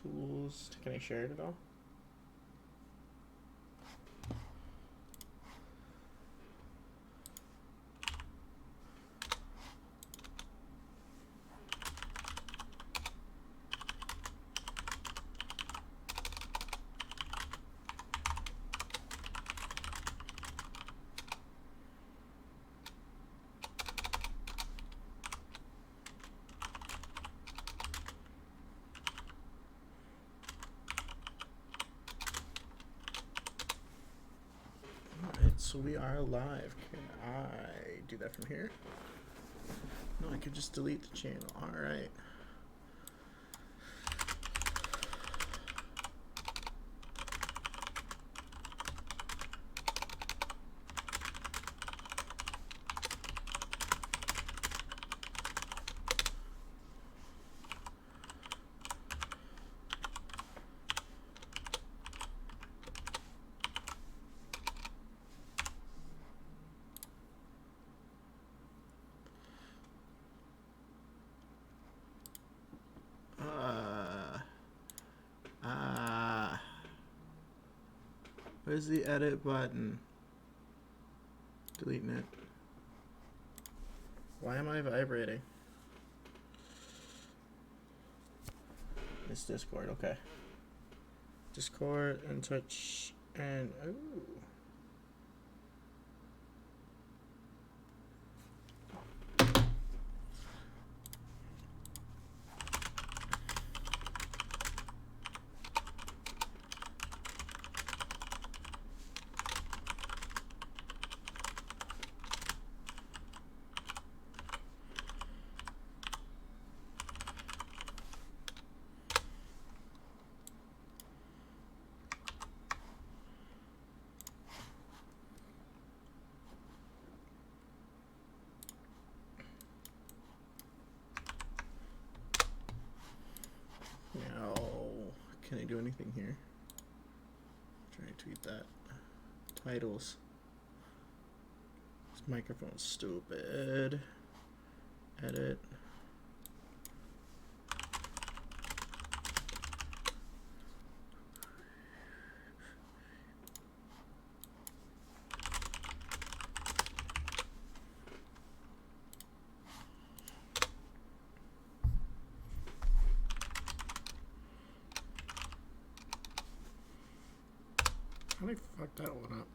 tools. Can I share it at all? So we are live. Can I do that from here? No, I could just delete the channel. All right. Where's the edit button? Deleting it. Why am I vibrating? It's Discord, okay. Discord and touch and ooh. Can I do anything here? Try to tweet that. Titles. This microphone's stupid. Edit. How did I fuck that one up?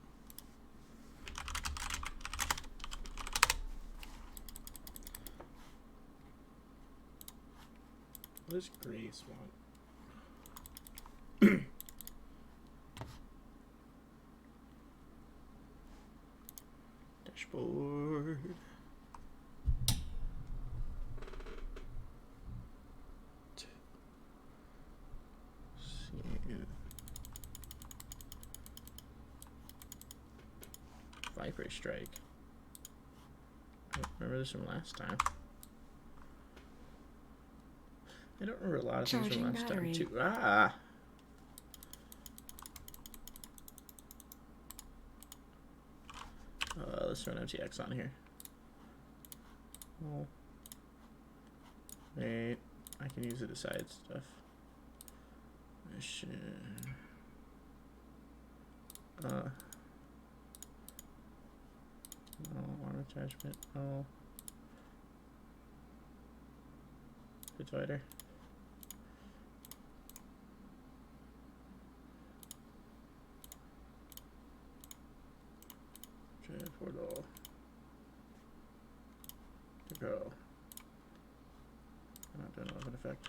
What does Grace want? Dashboard. Viper strike. I remember this from last time. I don't remember a lot of things from last time too. Ah! Let's throw an MTX on here. Oh. Wait. I can use it to side stuff. Mission. No, arm attachment. Oh. It's wider. Portal. To go. I'm not doing an effect.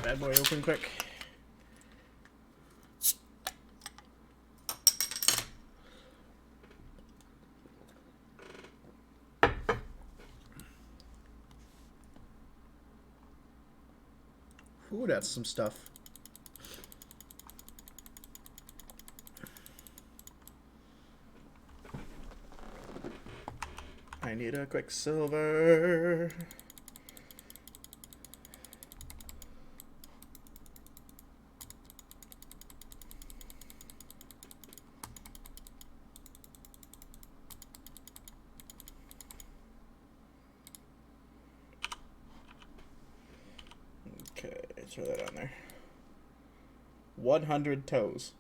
Bad boy open quick. Ooh, that's some stuff. I need a Quicksilver. Okay, throw that on there. 100 toes.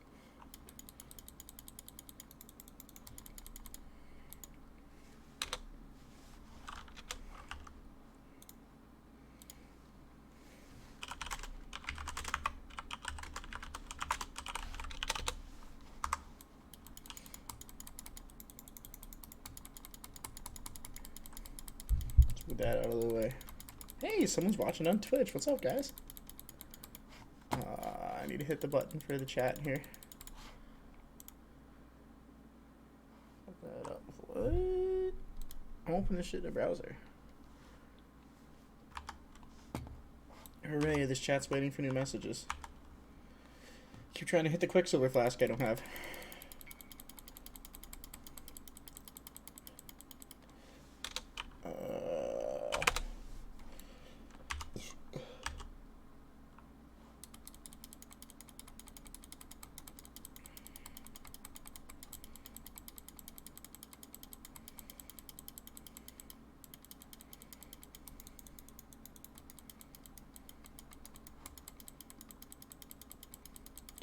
Move that out of the way. Hey, someone's watching on Twitch. What's up, guys? I need to hit the button for the chat here. Put that up. What? Open this shit in a browser. Hooray, this chat's waiting for new messages. Keep trying to hit the Quicksilver flask I don't have.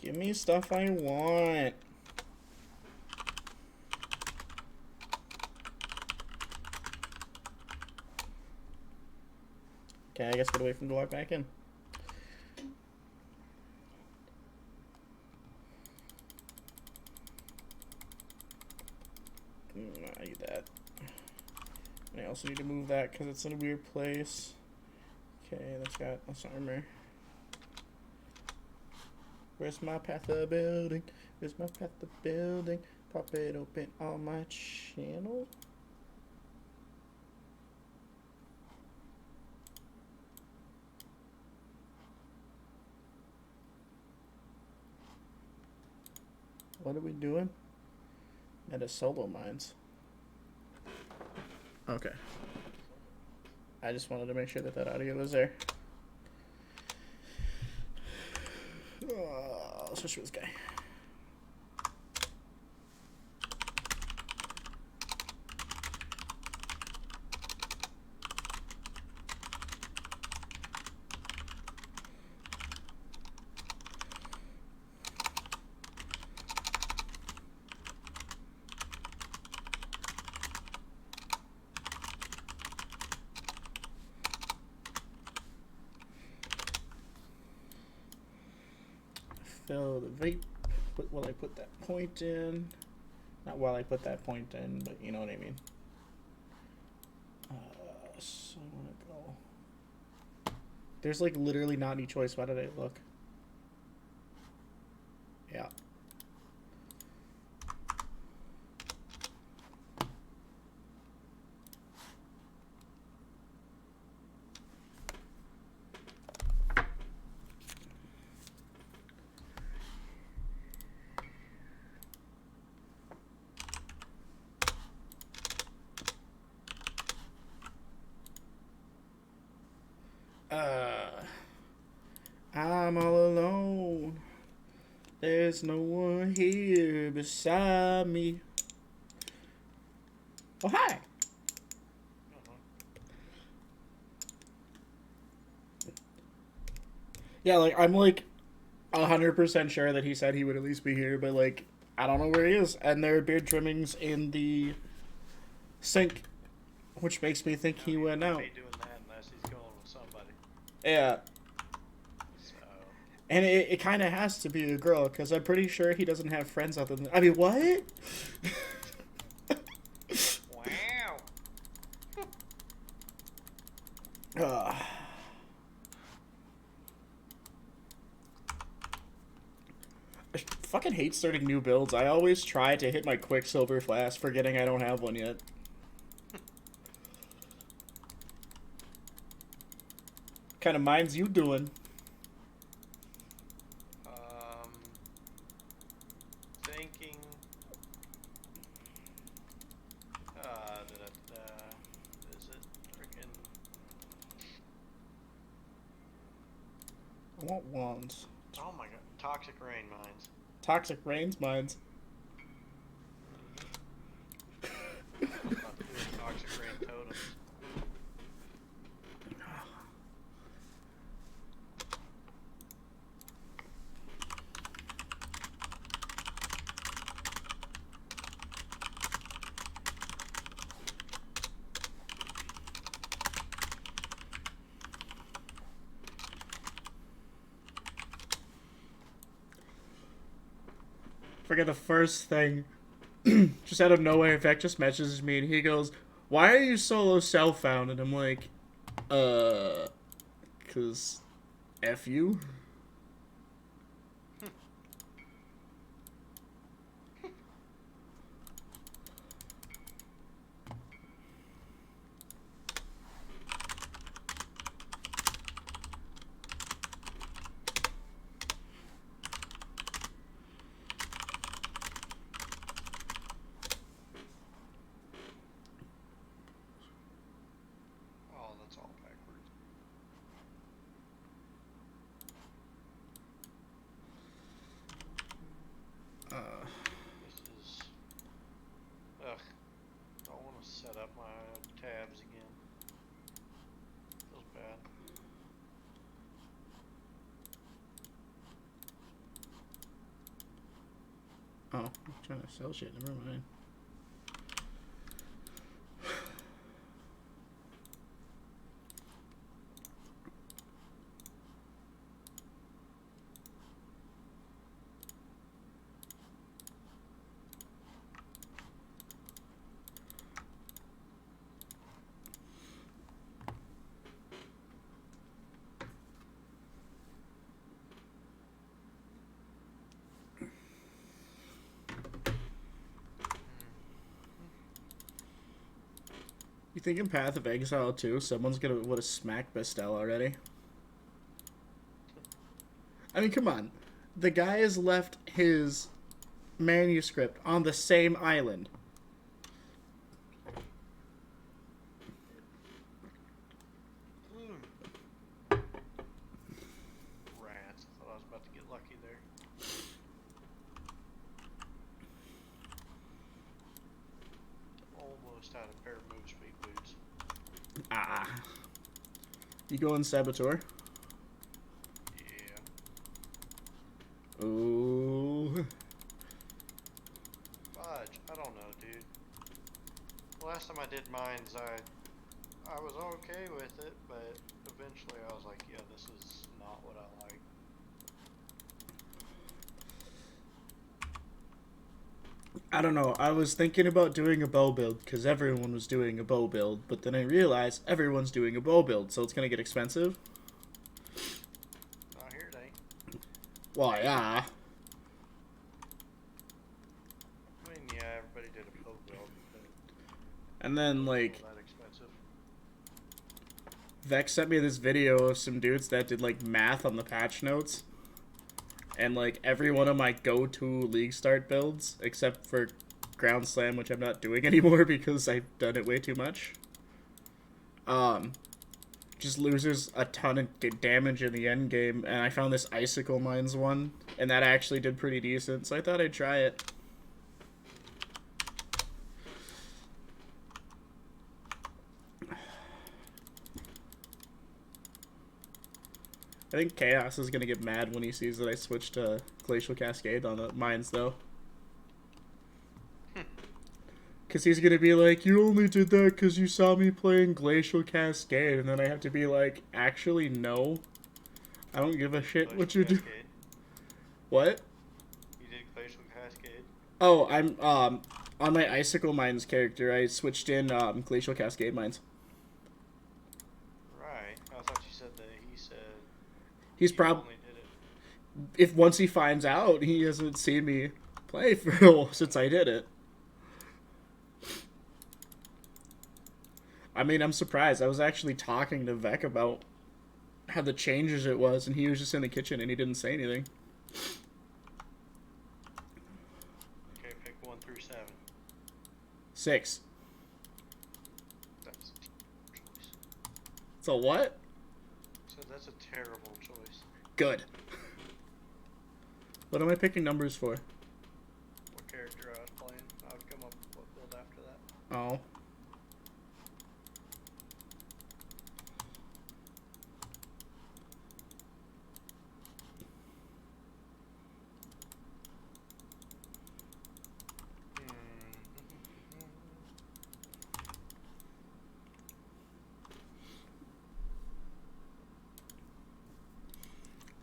Give me stuff I want. Okay, I guess get away from the log back in. I need that. And I also need to move that because it's in a weird place. Okay, that's armor. Where's my path of building? Where's my path of building? Pop it open on my channel. What are we doing? Meta solo mines. Okay. I just wanted to make sure that audio was there. I'll switch to this guy. Fill the vape while I put that point in. Not while I put that point in, but you know what I mean. So I want to go. There's like literally not any choice. Why did I look? Yeah. I'm all alone. There's no one here beside me. Oh, hi. Yeah, like, I'm, like, 100% sure that he said he would at least be here, but, like, I don't know where he is. And there are beard trimmings in the sink, which makes me think he went out. Doing that unless he's going with somebody. Yeah. So. And it kind of has to be a girl, because I'm pretty sure he doesn't have friends other than... I mean, what? Wow. I fucking hate starting new builds. I always try to hit my Quicksilver flask, forgetting I don't have one yet. Kind of minds you doing? want wands. Oh my god. Toxic rain mines. Toxic rains mines. I'm about to do toxic rain totems. Forget the first thing. Just out of nowhere, Vec just messages me and he goes, "Why are you solo self-found?" And I'm like, cause F you. Oh, that's all backwards. This is... Ugh. Don't want to set up my tabs again. Feels bad. Oh, I'm trying to sell shit. Never mind. You think in Path of Exile 2, someone's gonna would have smacked Bestel already? I mean, come on. The guy has left his manuscript on the same island. Rats. I thought I was about to get lucky there. Almost out of pair of move speed boots. Ah. You go in Saboteur? Yeah. Ooh. Fudge. I don't know, dude. Last time I did mines, I was okay with it, but eventually I was like, yeah, this is not what I like. I don't know. I was thinking about doing a bow build because everyone was doing a bow build, but then I realized everyone's doing a bow build, so it's gonna get expensive. Not here, it ain't. Well, yeah. I mean, yeah, everybody did a bow build, but And then, like, it wasn't that expensive. Vex sent me this video of some dudes that did, like, math on the patch notes. And, like, every one of my go-to League Start builds, except for Ground Slam, which I'm not doing anymore because I've done it way too much, just loses a ton of damage in the end game. And I found this Icicle Mines one, and that actually did pretty decent, so I thought I'd try it. I think Chaos is gonna get mad when he sees that I switched to Glacial Cascade on the mines, though. Because he's gonna be like, you only did that because you saw me playing Glacial Cascade, and then I have to be like, actually, no. I don't give a shit what you do. What? You did Glacial Cascade? Oh, I'm, on my Icicle Mines character, I switched in, Glacial Cascade Mines. Right. I thought you said that he said He's you probably, only did it. if once he finds out, he hasn't seen me play for since I did it. I mean, I'm surprised. I was actually talking to Vec about how the changes it was, and he was just in the kitchen and he didn't say anything. Okay, pick 1 through 7. 6. That's a choice. So what? So that's a terrible choice. Good. What am I picking numbers for? What character I was playing. I would come up with what build after that. Oh.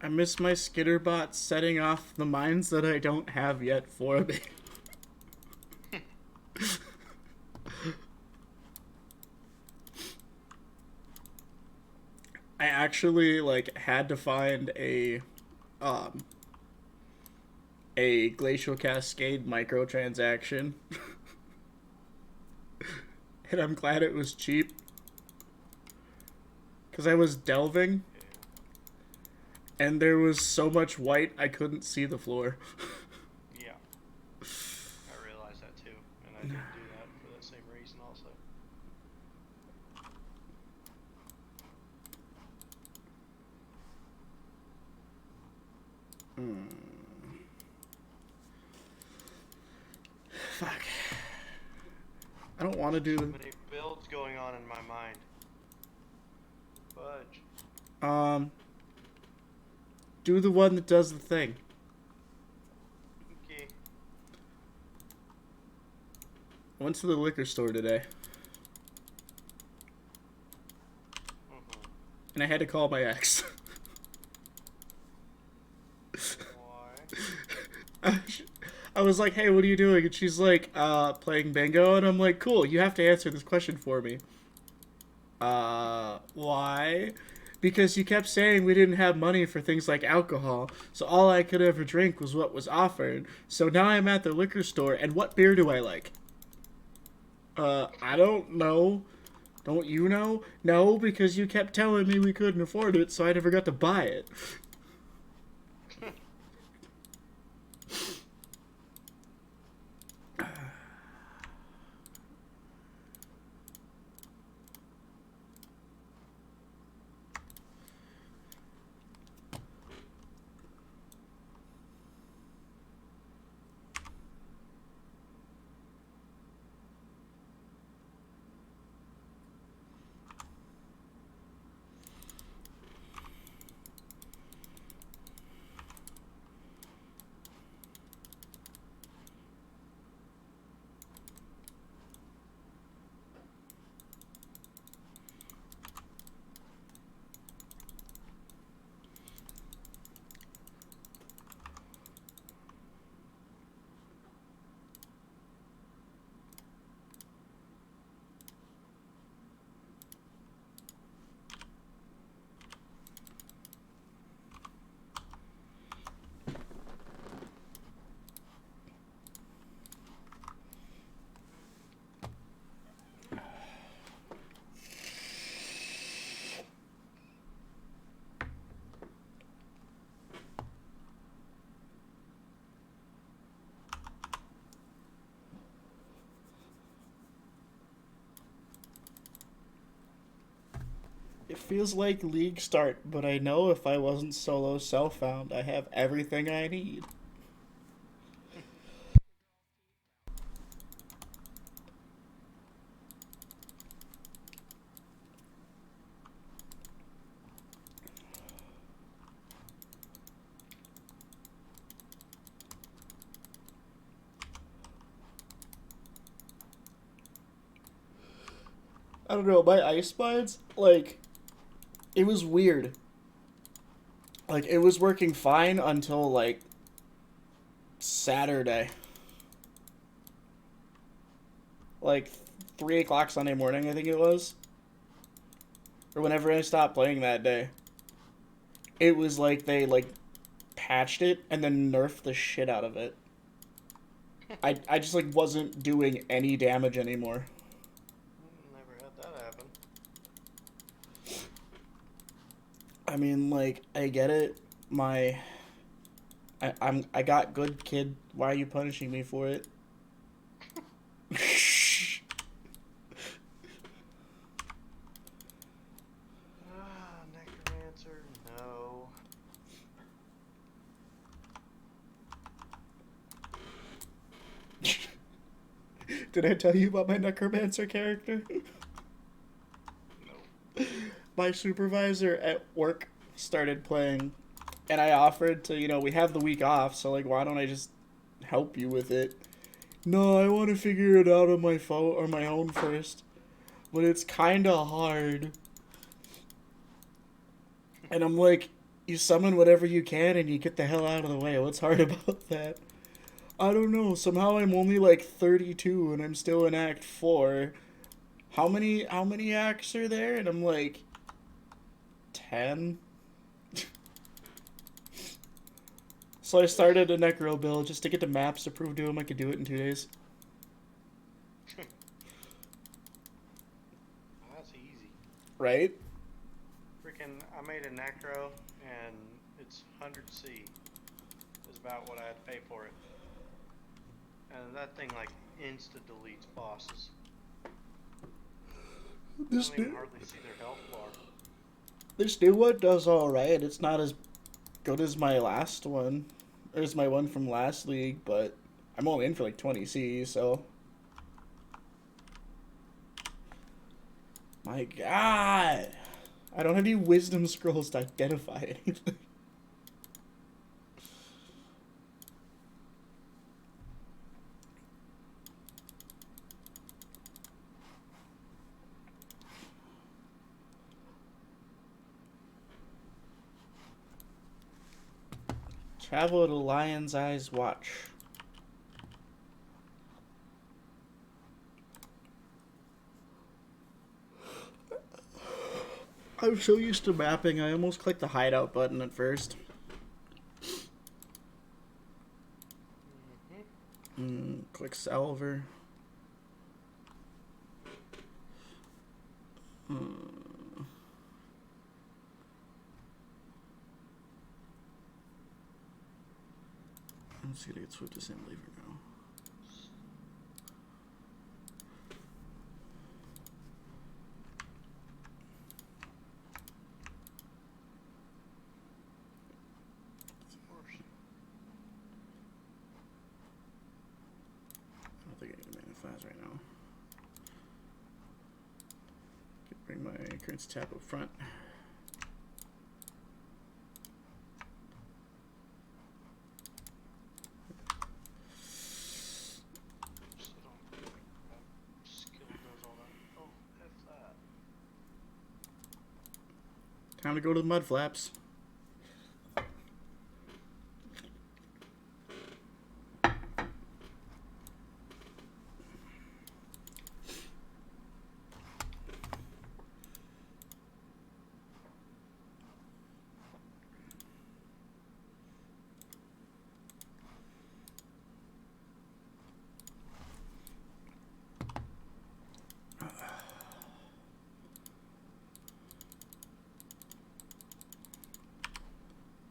I miss my skitterbot setting off the mines that I don't have yet for me. I actually like had to find a glacial cascade microtransaction. And I'm glad it was cheap. Cause I was delving and there was so much white I couldn't see the floor. Yeah. I realized that too, and I didn't do that for that same reason also. Fuck. I don't want to do. So many builds going on in my mind. Fudge. Do the one that does the thing. Okay. I went to the liquor store today. And I had to call my ex. Why? I was like, hey, what are you doing? And she's like, playing bingo. And I'm like, cool, you have to answer this question for me. Why? Because you kept saying we didn't have money for things like alcohol, so all I could ever drink was what was offered. So now I'm at the liquor store, and what beer do I like? I don't know. Don't you know? No, because you kept telling me we couldn't afford it, so I never got to buy it. It feels like League Start, but I know if I wasn't solo self-found, I have everything I need. I don't know, my ice mines, like, it was weird. Like, it was working fine until, like, Saturday. Like, 3 o'clock Sunday morning, I think it was. Or whenever I stopped playing that day. It was like they, like, patched it and then nerfed the shit out of it. I just, like, wasn't doing any damage anymore. Never had that happen. I mean, like, I get it. I got good, kid. Why are you punishing me for it? Necromancer, no. Did I tell you about my necromancer character? Nope. My supervisor at work started playing, and I offered to, we have the week off, so like, why don't I just help you with it? No, I want to figure it out on my phone or my own first, but it's kind of hard. And I'm like, you summon whatever you can and you get the hell out of the way. What's hard about that? I don't know. Somehow I'm only like 32 and I'm still in Act 4. How many acts are there? And I'm like 10. So I started a necro build just to get the maps to prove to him I could do it in 2 days. That's easy. Right? Freaking, I made a necro and it's 100C is about what I had to pay for it. And that thing like insta deletes bosses. This I don't even new, hardly see their health bar. this new one does alright. It's not as good as my last one. Or as my one from last league, but I'm only in for like 20C, so. My god! I don't have any wisdom scrolls to identify anything. Travel to Lion's Eyes Watch. I'm so used to mapping, I almost clicked the hideout button at first. Click Salver. Let's get Swift Assembly for now. I don't think I can manifest right now. Bring my currency tab up front. Time to go to the mud flaps.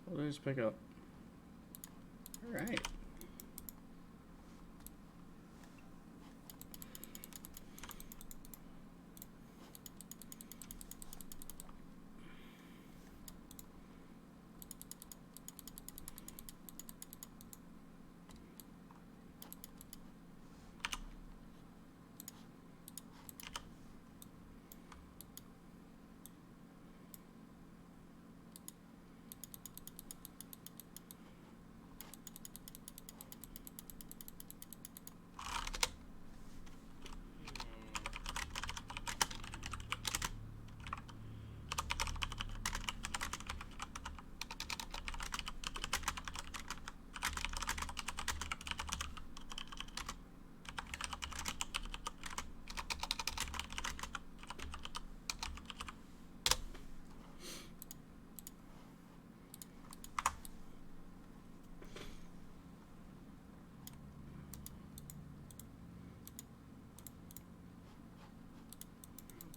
What did I just pick up? Alright.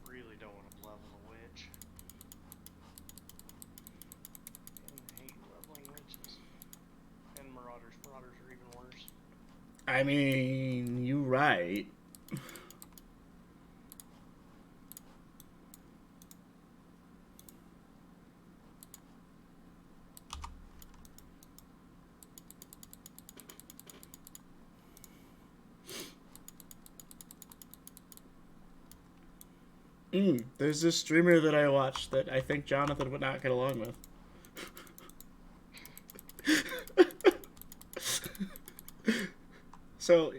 Really don't want to level a witch. I hate leveling witches. And marauders. Marauders are even worse. I mean, you right. There's this streamer that I watched that I think Jonathan would not get along with. So,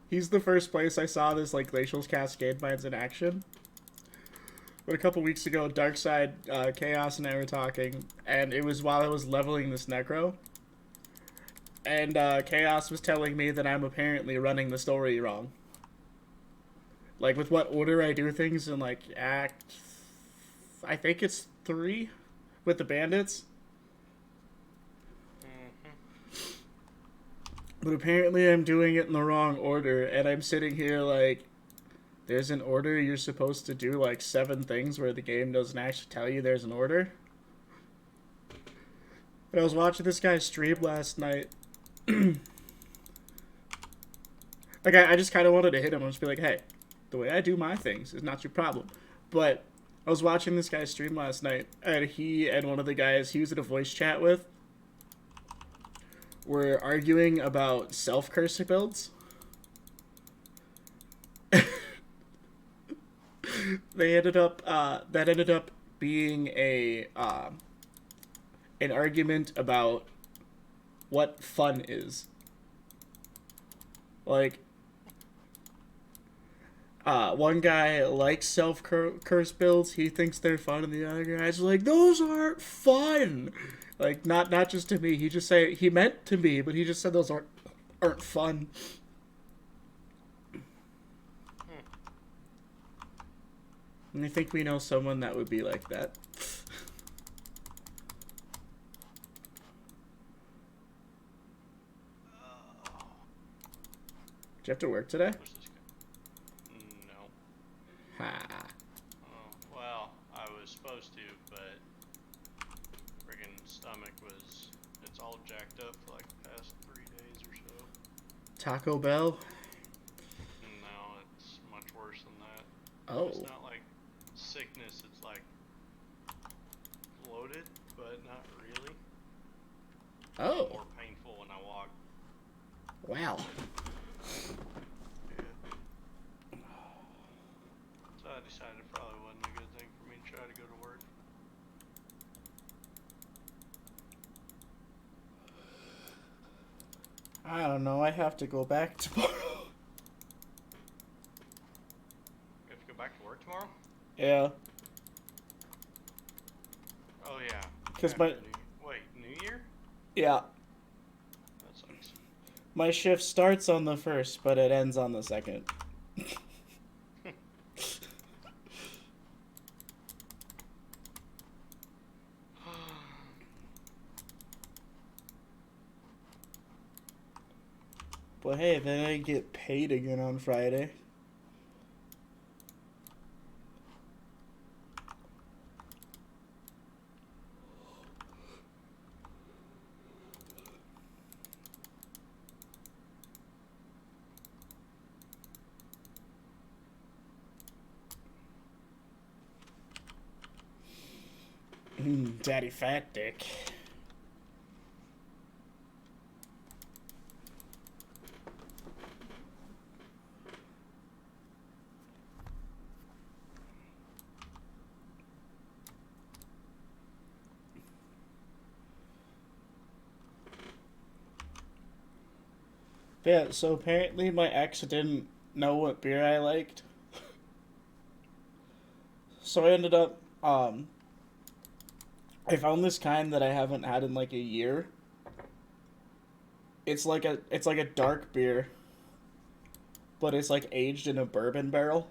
he's the first place I saw this, like, glacial cascade mines in action. But a couple weeks ago, Darkside, Chaos and I were talking, and it was while I was leveling this Necro. And Chaos was telling me that I'm apparently running the story wrong. Like, with what order I do things in, like, Act... I think it's 3 with the bandits. But apparently I'm doing it in the wrong order, and I'm sitting here like, there's an order you're supposed to do like 7 things where the game doesn't actually tell you there's an order. And I was watching this guy stream last night. Like, I just kind of wanted to hit him and just be like, hey, the way I do my things is not your problem. But I was watching this guy stream last night, and he and one of the guys he was in a voice chat with were arguing about self-cursor builds. They ended up, that ended up being an argument about what fun is. Like, one guy likes self-curse builds, he thinks they're fun, and the other guy's like, those aren't fun! Like, not just to me, he meant to me, but he just said those aren't fun. And I think we know someone that would be like that. Did you have to work today? No. Ha. Oh, well, I was supposed to, but friggin' stomach was, it's all jacked up for like the past 3 days or so. Taco Bell? No, it's much worse than that. Oh. It's not like sickness, it's like bloated, but not really. Oh. It's more painful when I walk. Wow. Yeah. So I decided it probably wasn't a good thing for me to try to go to work. I don't know, I have to go back tomorrow. You have to go back to work tomorrow? Yeah. Oh yeah. Because Wait, New Year? Yeah. That sucks. My shift starts on the 1st, but it ends on the 2nd. But hey, then I get paid again on Friday. Daddy fat dick. Yeah, so apparently my ex didn't know what beer I liked. So I ended up, I found this kind that I haven't had in like a year. It's like a dark beer, but it's like aged in a bourbon barrel.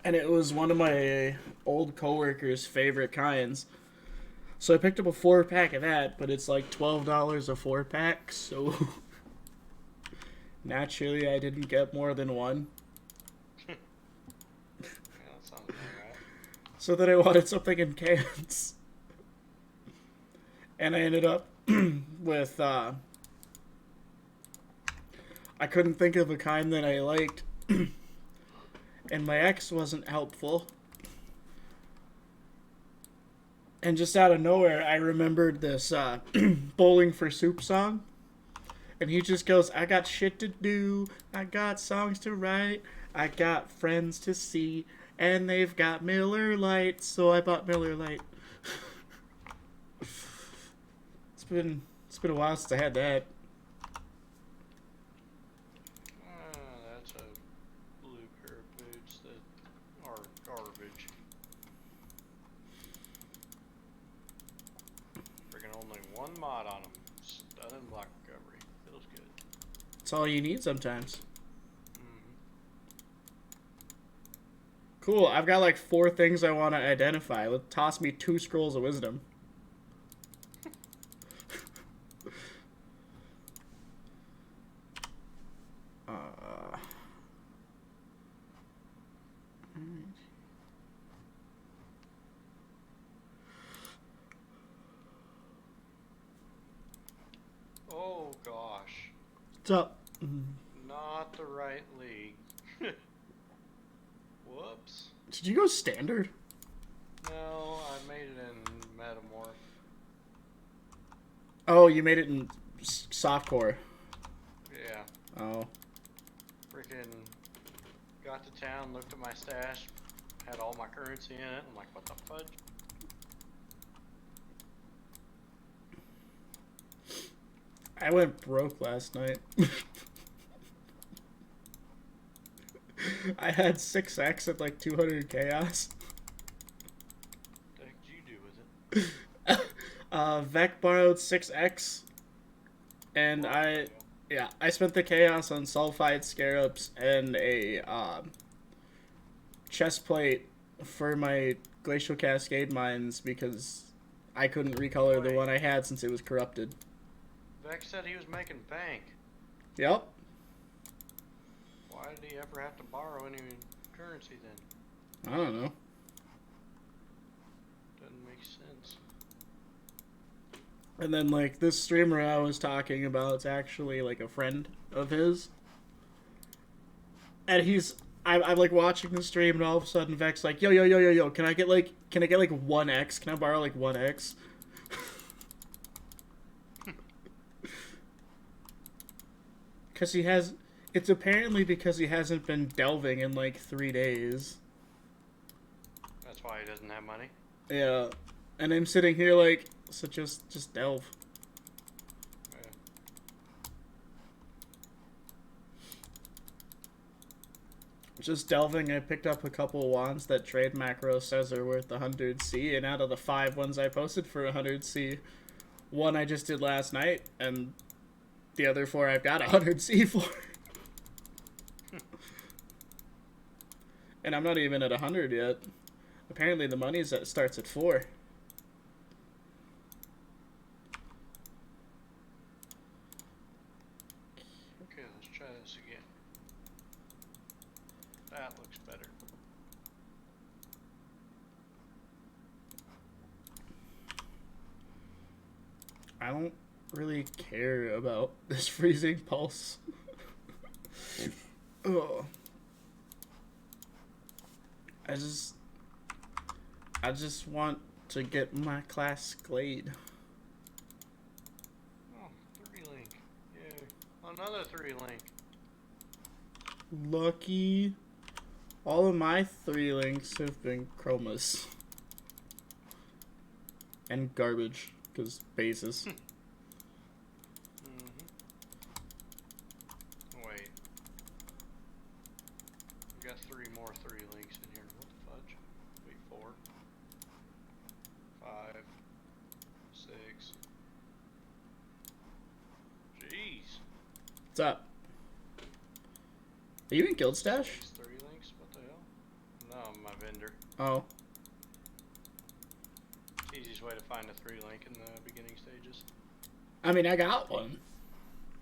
And it was one of my old coworkers' favorite kinds. So I picked up a 4-pack of that, but it's like $12 a 4-pack, so naturally I didn't get more than one. Yeah, that sounds about right. So then I wanted something in cans. And I ended up with, I couldn't think of a kind that I liked. And my ex wasn't helpful. And just out of nowhere, I remembered this Bowling for Soup song. And he just goes, I got shit to do, I got songs to write, I got friends to see, and they've got Miller Lite, so I bought Miller Lite. It's been a while since I had that. That's a blue pair of boots that are garbage. Freaking only one mod on them. Stunning block recovery. Feels good. It's all you need sometimes. Mm-hmm. Cool, I've got like 4 things I want to identify. Toss me 2 scrolls of wisdom. Oh gosh. What's up? Not the right league. Whoops. Did you go standard? No, I made it in metamorph. Oh, you made it in softcore. Yeah. Oh. Freaking got to town, looked at my stash, had all my currency in it. I'm like, what the fudge? I went broke last night. I had 6x at like 200 chaos. What the heck did you do with it? Vec borrowed 6x, and I spent the chaos on sulfide scarabs and a chest plate for my glacial cascade mines because I couldn't recolor the one I had since it was corrupted. Vex said he was making bank. Yep. Why did he ever have to borrow any currency then? I don't know. Doesn't make sense. And then like this streamer I was talking about, it's actually like a friend of his. And I'm like watching the stream and all of a sudden Vec's like, yo, can I get like 1x? Can I borrow like 1x? Cause it's apparently because he hasn't been delving in like 3 days. That's why he doesn't have money. Yeah. And I'm sitting here like, so just delve. Yeah. Just delving, I picked up a couple wands that trade macro says are worth 100C, and out of the 5 ones I posted for 100C, one I just did last night, and the other 4 I've got 100C for. And I'm not even at 100 yet. Apparently the money starts at 4. Okay, let's try this again. That looks better. I don't really care about this freezing pulse. Oh. I just want to get my class Glade. Oh, 3-link. Yay. Another 3-link. Lucky. All of my 3 links have been chromas. And garbage, because bases. Wait. We got 3 more 3 links in here. What the fudge? Wait, 4, 5, 6. Jeez. What's up? Are you in Guild Stash? 3 links? What the hell? No, my vendor. Oh. Easiest way to find a 3 link in the beginning stages. I mean, I got one.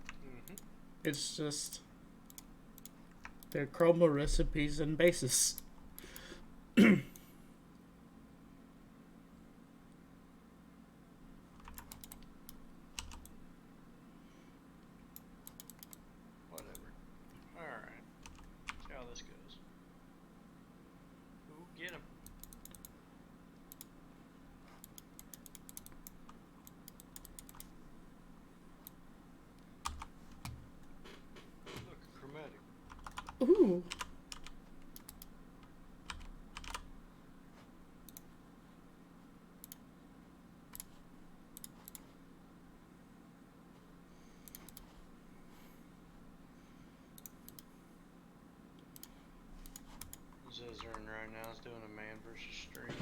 Mm-hmm. It's just... they're chroma recipes and bases. Whatever. Alright. See how this goes. Ooh, get him. Ooh. Zizzering right now is doing a man versus stream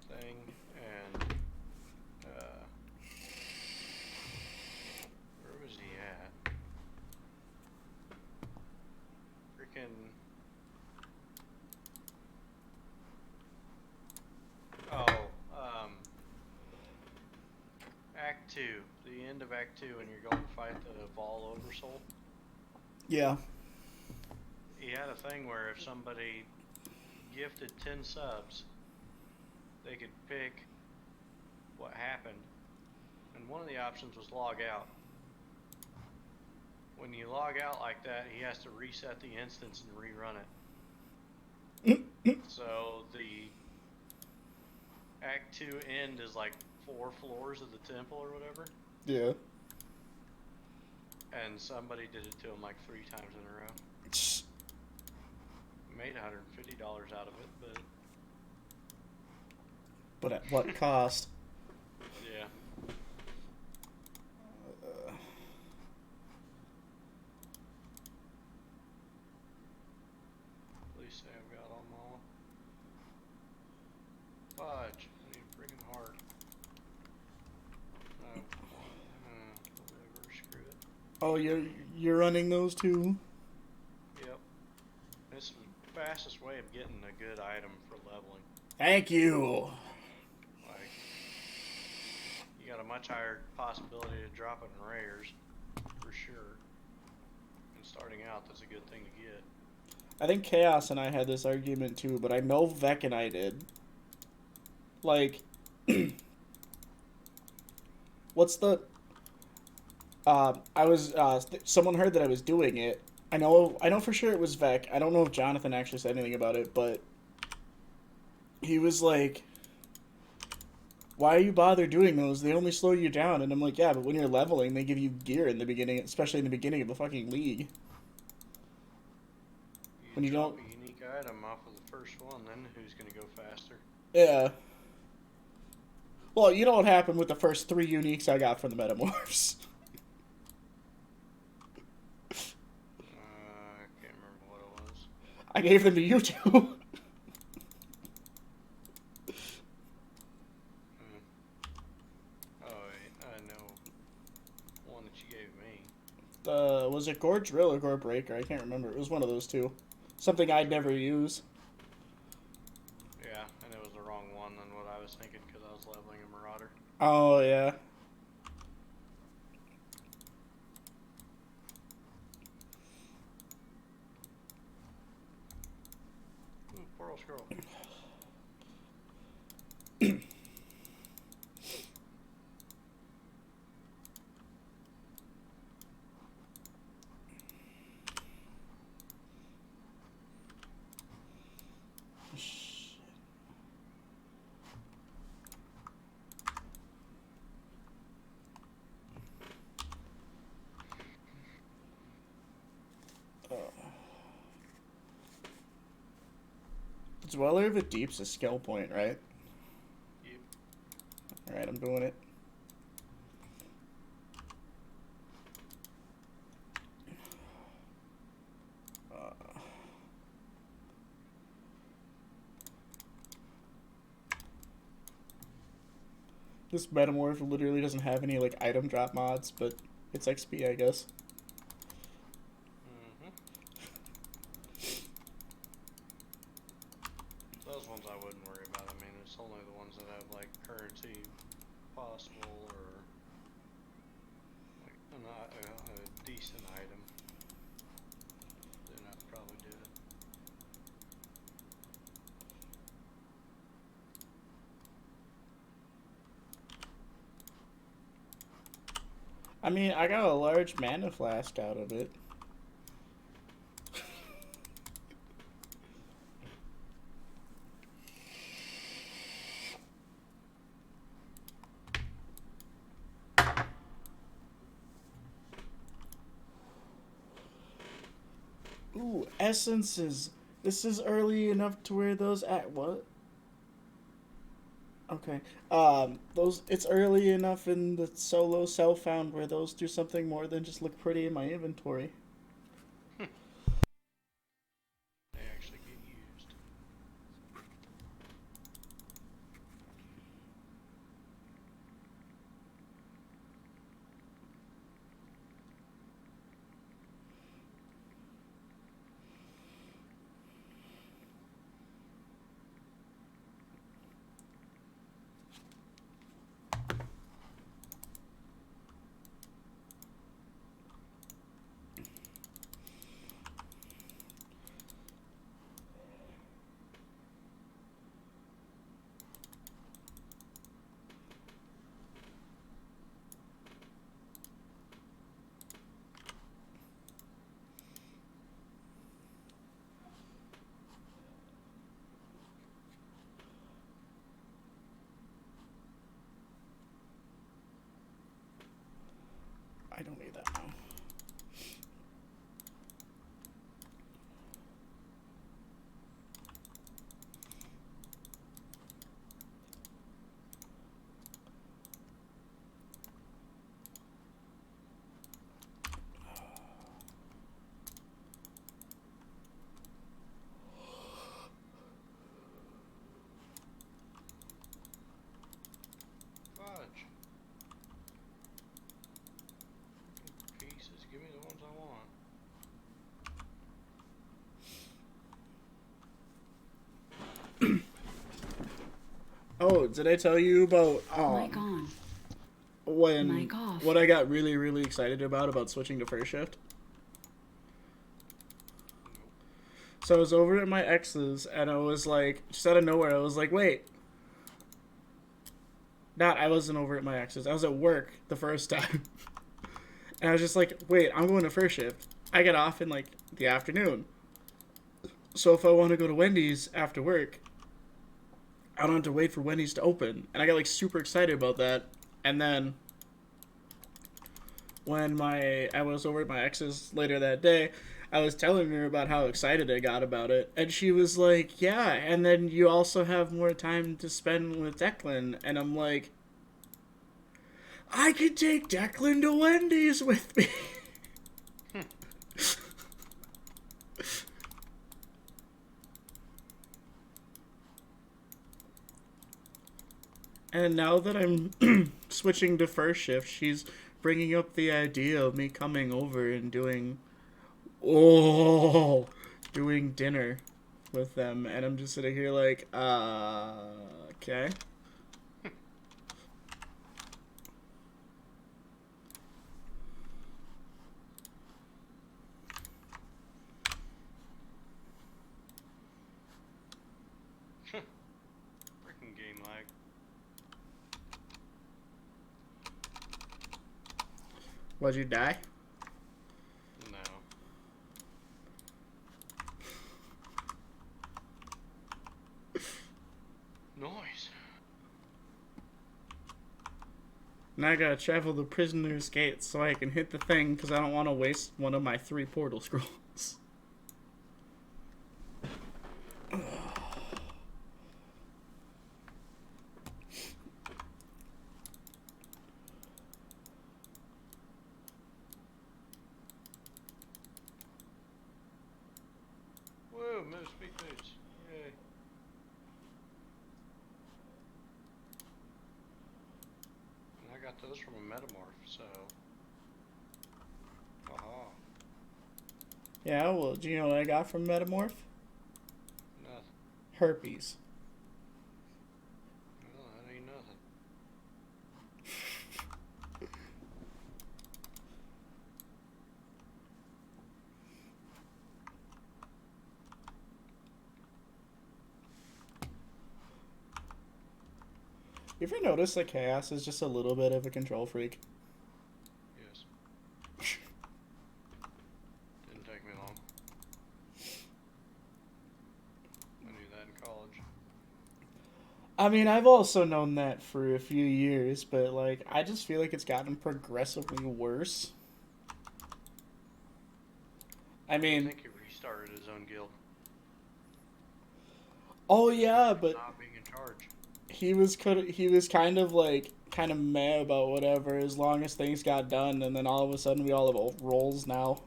thing, and where was he at? Freaking Act 2, the end of Act 2, when you're going to fight the Vol Oversoul. Yeah. He had a thing where if somebody gifted 10 subs, they could pick what happened, and one of the options was log out. When you log out like that, he has to reset the instance and rerun it. So the Act 2 end is like 4 floors of the temple or whatever. Yeah. And somebody did it to him like 3 times in a row. Made $150 out of it, but at what cost? Yeah. Please say I've got them all. Fudge. I need a freaking heart. No. Whatever. Screw it. Oh, you're running those too? Yep. This is the fastest way of getting a good item for leveling. Thank you. Like, you got a much higher possibility to drop it in rares, for sure. And starting out, that's a good thing to get. I think Chaos and I had this argument too, but I know Vec and I did. Like, what's the... someone heard that I was doing it. I know for sure it was Vec. I don't know if Jonathan actually said anything about it, but he was like, why are you bother doing those? They only slow you down. And I'm like, yeah, but when you're leveling, they give you gear in the beginning, especially in the beginning of the fucking league. When you drop a unique item off of the first one, then who's going to go faster? Yeah. Well, you know what happened with the first 3 uniques I got from the metamorphs. I can't remember what it was. I gave them to you two. I know one that you gave me. Was it Gore Drill or Gore Breaker? I can't remember. It was one of those two. Something I'd never use. Yeah, and it was the wrong one than what I was thinking because I was leveling a Marauder. Oh, yeah. Ooh, poor old scroll. Dweller of the Deep's a skill point, right? Yep. Alright, I'm doing it. This metamorph literally doesn't have any like item drop mods, but it's XP, I guess. Those ones I wouldn't worry about. I mean, it's only the ones that have like currency possible or like a decent item. Then I'd probably do it. I mean, I got a large mana flask out of it. Ooh, essences. This is early enough to where those at what? Okay. Those it's early enough in the solo cell found where those do something more than just look pretty in my inventory. They actually get used. I don't need that now. Fudge. Pieces. Give me the ones I want. Oh, did I tell you about Mic on. when Mic off. what I got really excited about switching to first shift? So I was over at my ex's and I was like, just out of nowhere, I was like, wait. I wasn't over at my ex's. I was at work the first time. And I was just like, wait, I'm going to first shift. I get off in like the afternoon. So if I want to go to Wendy's after work, I don't have to wait for Wendy's to open. And I got like super excited about that. And then when I was over at my ex's later that day, I was telling her about how excited I got about it. And she was like, yeah, and then you also have more time to spend with Declan. And I'm like, I could take Declan to Wendy's with me. And now that I'm switching to first shift, she's bringing up the idea of me coming over and doing dinner with them. And I'm just sitting here like, okay. Freaking game lag. Why'd you die? No. Noise. Now I gotta travel the prisoner's gate so I can hit the thing because I don't want to waste one of my 3 portal scrolls. Whoa, move speed boots. Yay. And I got those from a metamorph, so. Aha. Yeah, well, do you know what I got from Metamorph? Nothing. Herpes. Well, that ain't nothing. You ever notice that Chaos is just a little bit of a control freak? Yes. Didn't take me long. I knew that in college. I mean, I've also known that for a few years, but, like, I just feel like it's gotten progressively worse. I I mean, think it restarted started his own guild. Oh yeah, but Not being in charge. he was kind of like kind of meh about whatever as long as things got done, and then all of a sudden we all have roles now.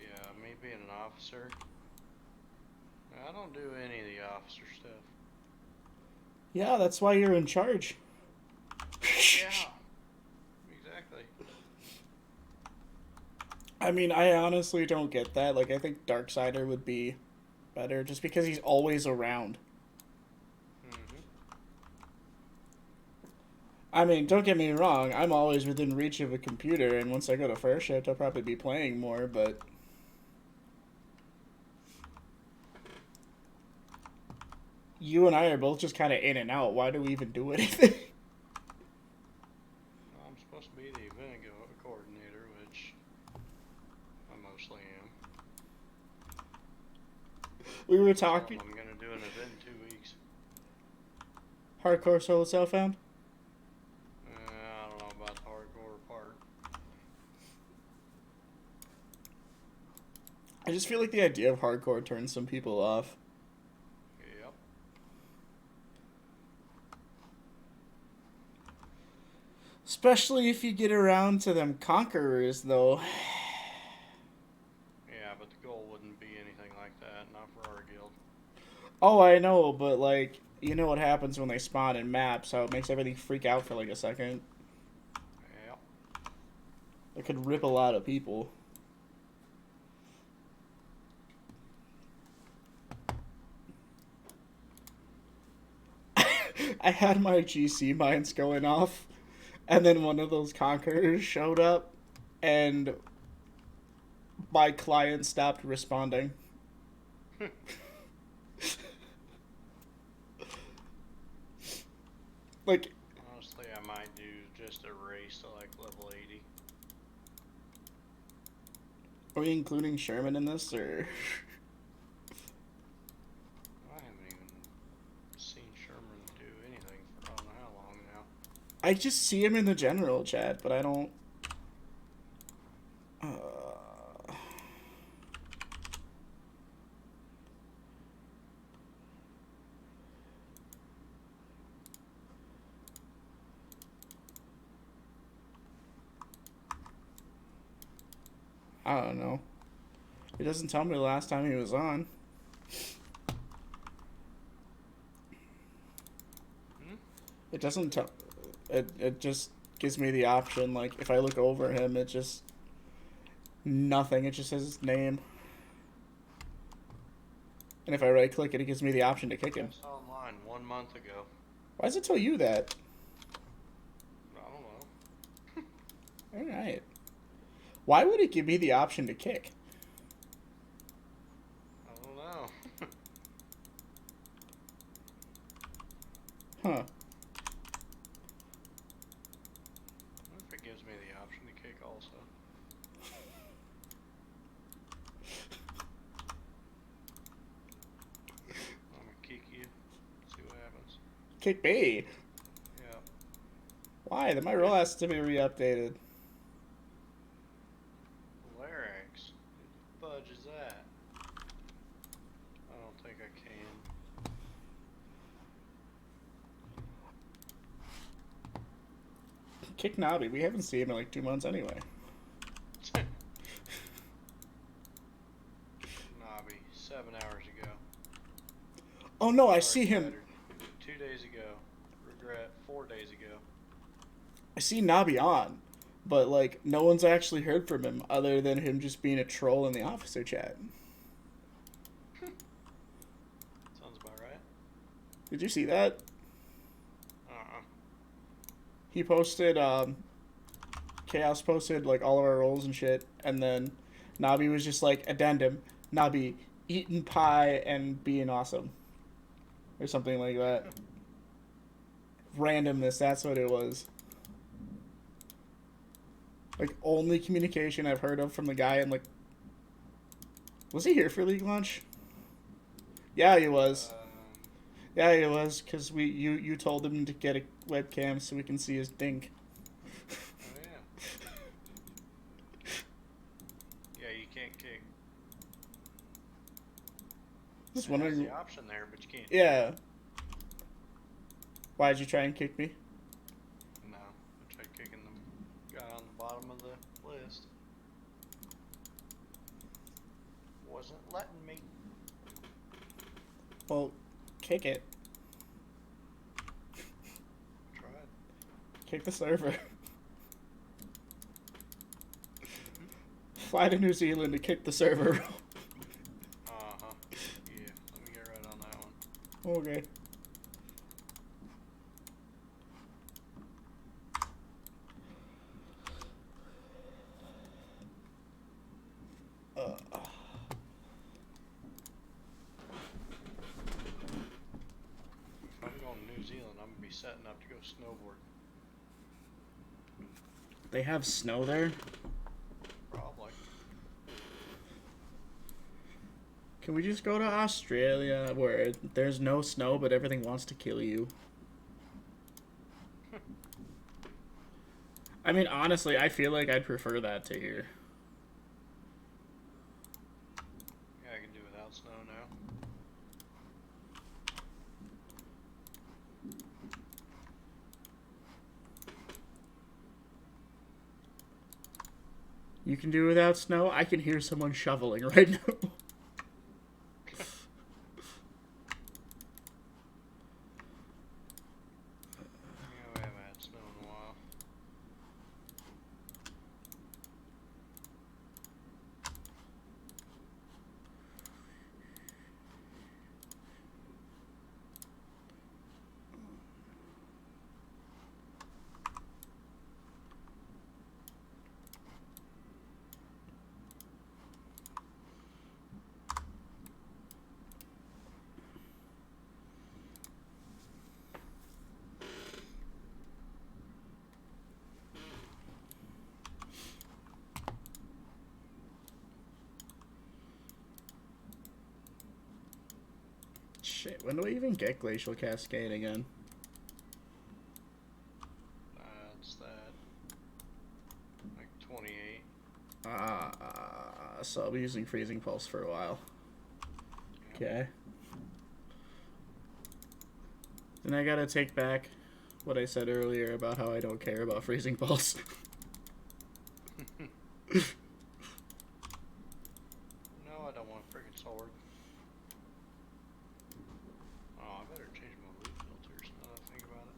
Yeah, me being an officer, I don't do any of the officer stuff. Yeah, that's why you're in charge. Yeah, exactly. I mean, I honestly don't get that. Like, I think Darksider would be better just because he's always around. Mm-hmm. I mean, don't get me wrong, I'm always within reach of a computer, and once I go to first shift, I'll probably be playing more, but you and I are both just kind of in and out. Why do we even do anything? I'm supposed to be the event coordinator, which I mostly am. We were talking. I'm gonna do an event in 2 weeks. Hardcore solo self-found? I don't know about the hardcore part. I just feel like the idea of hardcore turns some people off. Yep. Especially if you get around to them conquerors, though. Yeah, but the goal wouldn't be anything like that, not for our guild. Oh, I know, but like, you know what happens when they spawn in maps, how it makes everything freak out for like a second. Yep. It could rip a lot of people. I had my GC mines going off, and then one of those conquerors showed up, and my client stopped responding. Like, Honestly, I might do just a race to like level 80. are we including Sherman in this, or? I haven't even seen Sherman do anything for I don't know how long now. I just see him in the general chat, but I don't. I don't know. It doesn't tell me the last time he was on. It doesn't tell. It just gives me the option. Like, if I look over him, it just nothing. It just says his name. And if I right click it, it gives me the option to kick him. I saw online 1 month ago. Why does it tell you that? I don't know. Alright. Why would it give me the option to kick? I don't know. Huh. What if it gives me the option to kick also? I'm gonna kick you. See what happens. Kick me? Yeah. Why? Then my role has to be re-updated. Larynx. Who the fudge is that? I don't think I can. Kick Nobby. We haven't seen him in like 2 months anyway. Nobby, 7 hours ago. Oh no, I Dark see him. Matter, 2 days ago. Regret, 4 days ago. I see Nobby on, but like no one's actually heard from him other than him just being a troll in the officer chat. Sounds about right. Did you see that? Uh-uh. He posted, Chaos posted like all of our roles and shit, and then Nobby was just like, addendum, Nobby eating pie and being awesome. Or something like that. Randomness, that's what it was. Like, only communication I've heard of from the guy, and like, was he here for League launch? Yeah, he was. Yeah, he was, because you told him to get a webcam so we can see his dink. Just It has wondering. the option there, but you can't. Yeah. Why'd you try and kick me? No, I tried kicking the guy on the bottom of the list. Wasn't letting me. Well, kick it. Tried. Kick the server. Fly to New Zealand to kick the server. Uh-huh. Yeah, let me get right on that one. Okay. If I'm going to New Zealand, I'm gonna be setting up to go snowboard. They have snow there? Probably. Can we just go to Australia where there's no snow but everything wants to kill you? I mean, honestly, I feel like I'd prefer that to here. Yeah, I can do without snow now. You can do without snow? I can hear someone shoveling right now. Yeah, we haven't had snow in a while. Shit, when do we even get Glacial Cascade again? That's that. Like 28. So I'll be using Freezing Pulse for a while. Yep. Okay. Then I gotta take back what I said earlier about how I don't care about Freezing Pulse. No, I don't want a freaking sword. Oh, I better change my loot filters now that I think about it.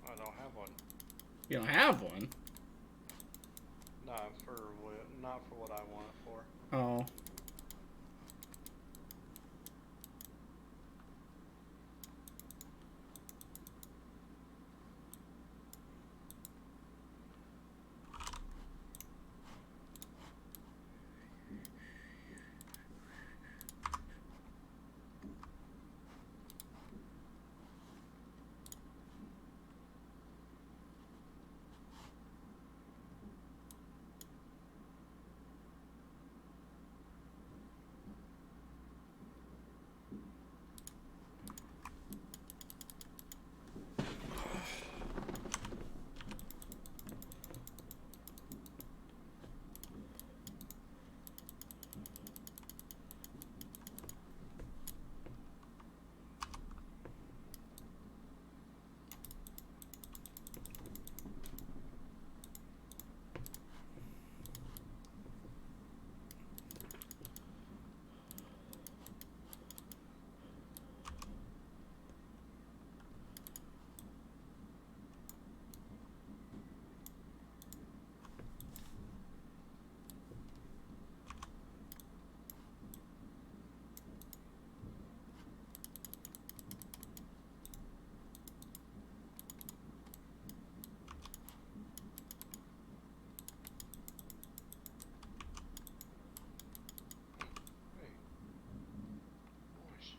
I don't have one. You don't have one? Not for what I want it for. Oh. Hey. Nice.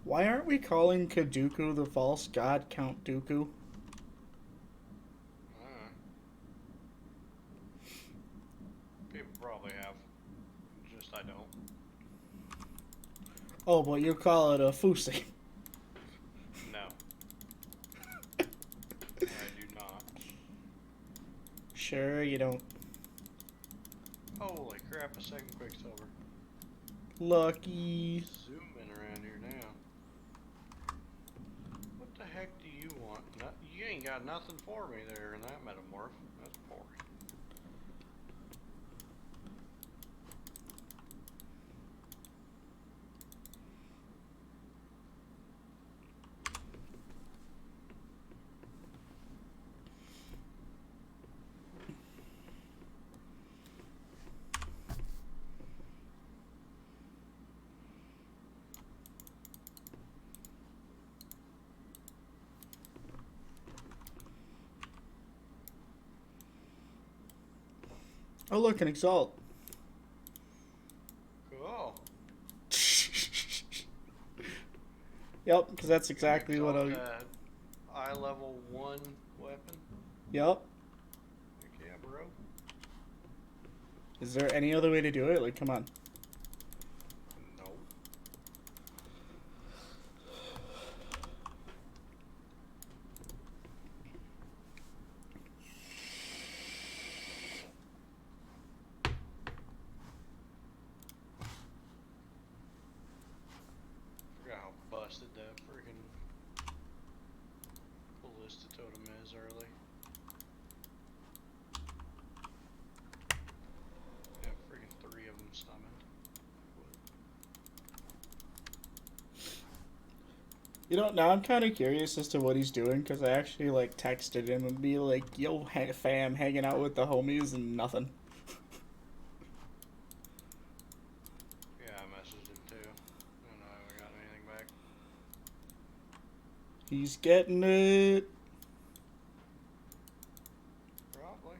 Why aren't we calling Kaduku the false god Count Dooku? People probably have. Just I don't. Oh, but you call it a fousey. No, I do not. Sure, you don't. Holy crap! A second Quicksilver. Lucky. Zooming around here now. What the heck do you want? You ain't got nothing for me there in that metamorph. That's boring. Oh, look, an exalt. Cool. Yep, because that's exactly what I. Eye level 1 weapon. Yep. Heck yeah, bro. Is there any other way to do it? Like, come on. No. Forgot how busted that freaking ballista totem is early. Yeah, freaking 3 of them summoned. You know, now I'm kind of curious as to what he's doing because I actually like texted him and be like, "Yo, fam, hanging out with the homies and nothing." Yeah, I messaged him too. I don't know if I got anything back. He's getting it. Probably.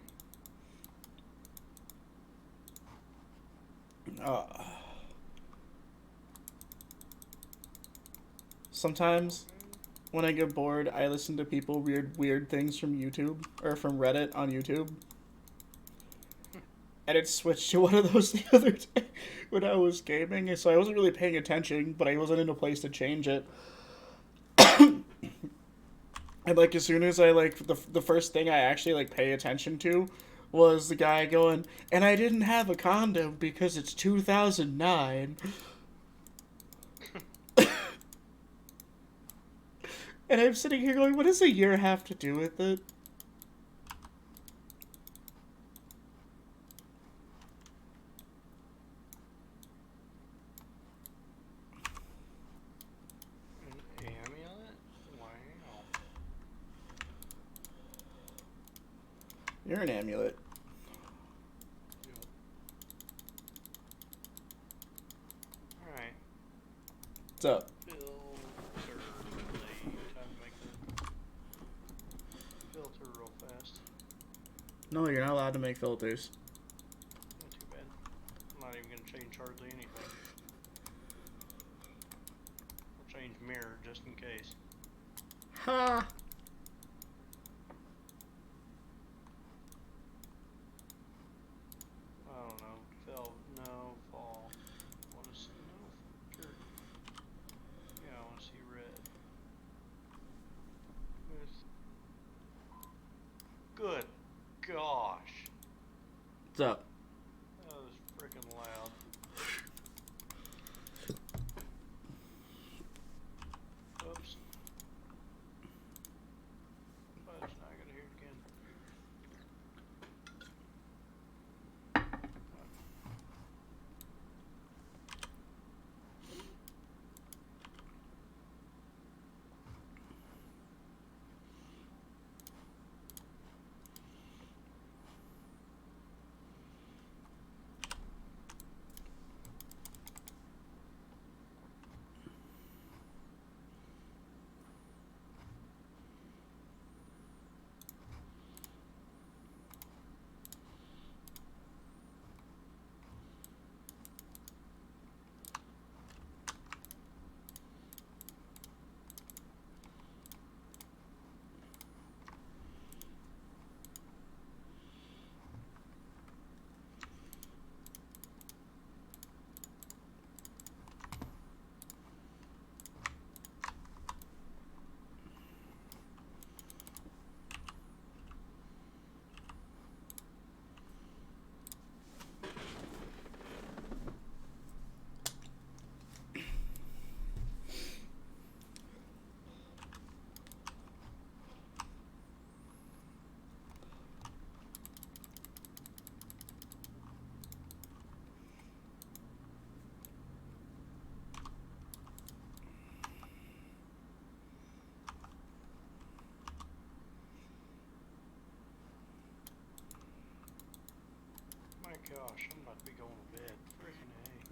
Sometimes when I get bored, I listen to people weird things from YouTube or from Reddit on YouTube. And it switched to one of those the other day when I was gaming, and so I wasn't really paying attention, but I wasn't in a place to change it. And like as soon as I like the first thing I actually like pay attention to was the guy going, and I didn't have a condom because it's 2009. And I'm sitting here going, what does a year have to do with it? An amulet? Wow. You're an amulet. Yep. Alright. What's up? Filter blade. Time to make the filter real fast. No, you're not allowed to make filters. Not too bad. I'm not even gonna change hardly anything. I'll change mirror just in case. Ha! I don't know. No, fall. I wanna see no filter. Yeah, I wanna see red. Good gosh. What's up? That was freaking loud. Oops. Fudge, now I gotta hear it again.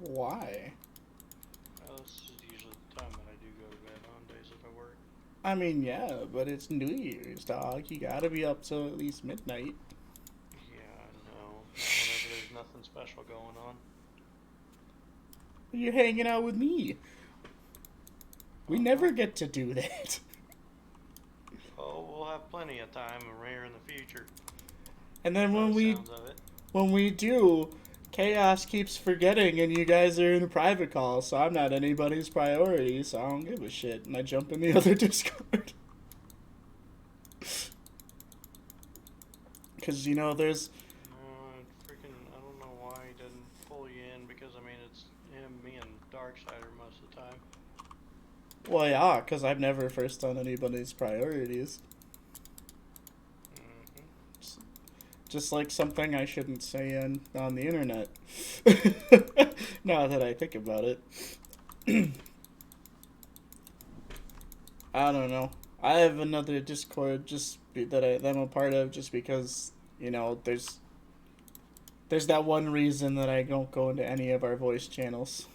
Why? Well, this is usually the time that I do go to bed on days that I work. I mean, yeah, but it's New Year's, dog. You gotta be up till at least midnight. Yeah, I know. Not whenever there's nothing special going on. You're hanging out with me. We Uh-huh. never get to do that. Oh, we'll have plenty of time and rare in the future. And then By the sounds of it. when we do, Chaos keeps forgetting and you guys are in a private call, so I'm not anybody's priority, so I don't give a shit. And I jump in the other Discord. Because, you know, there's... I don't know why he didn't pull you in, because, I mean, it's him, me, and Darksider most of the time. Well, yeah, because I've never first done anybody's priorities. Just like something I shouldn't say on the internet. Now that I think about it. I don't know. I have another Discord that I'm a part of just because, you know, there's that one reason that I don't go into any of our voice channels.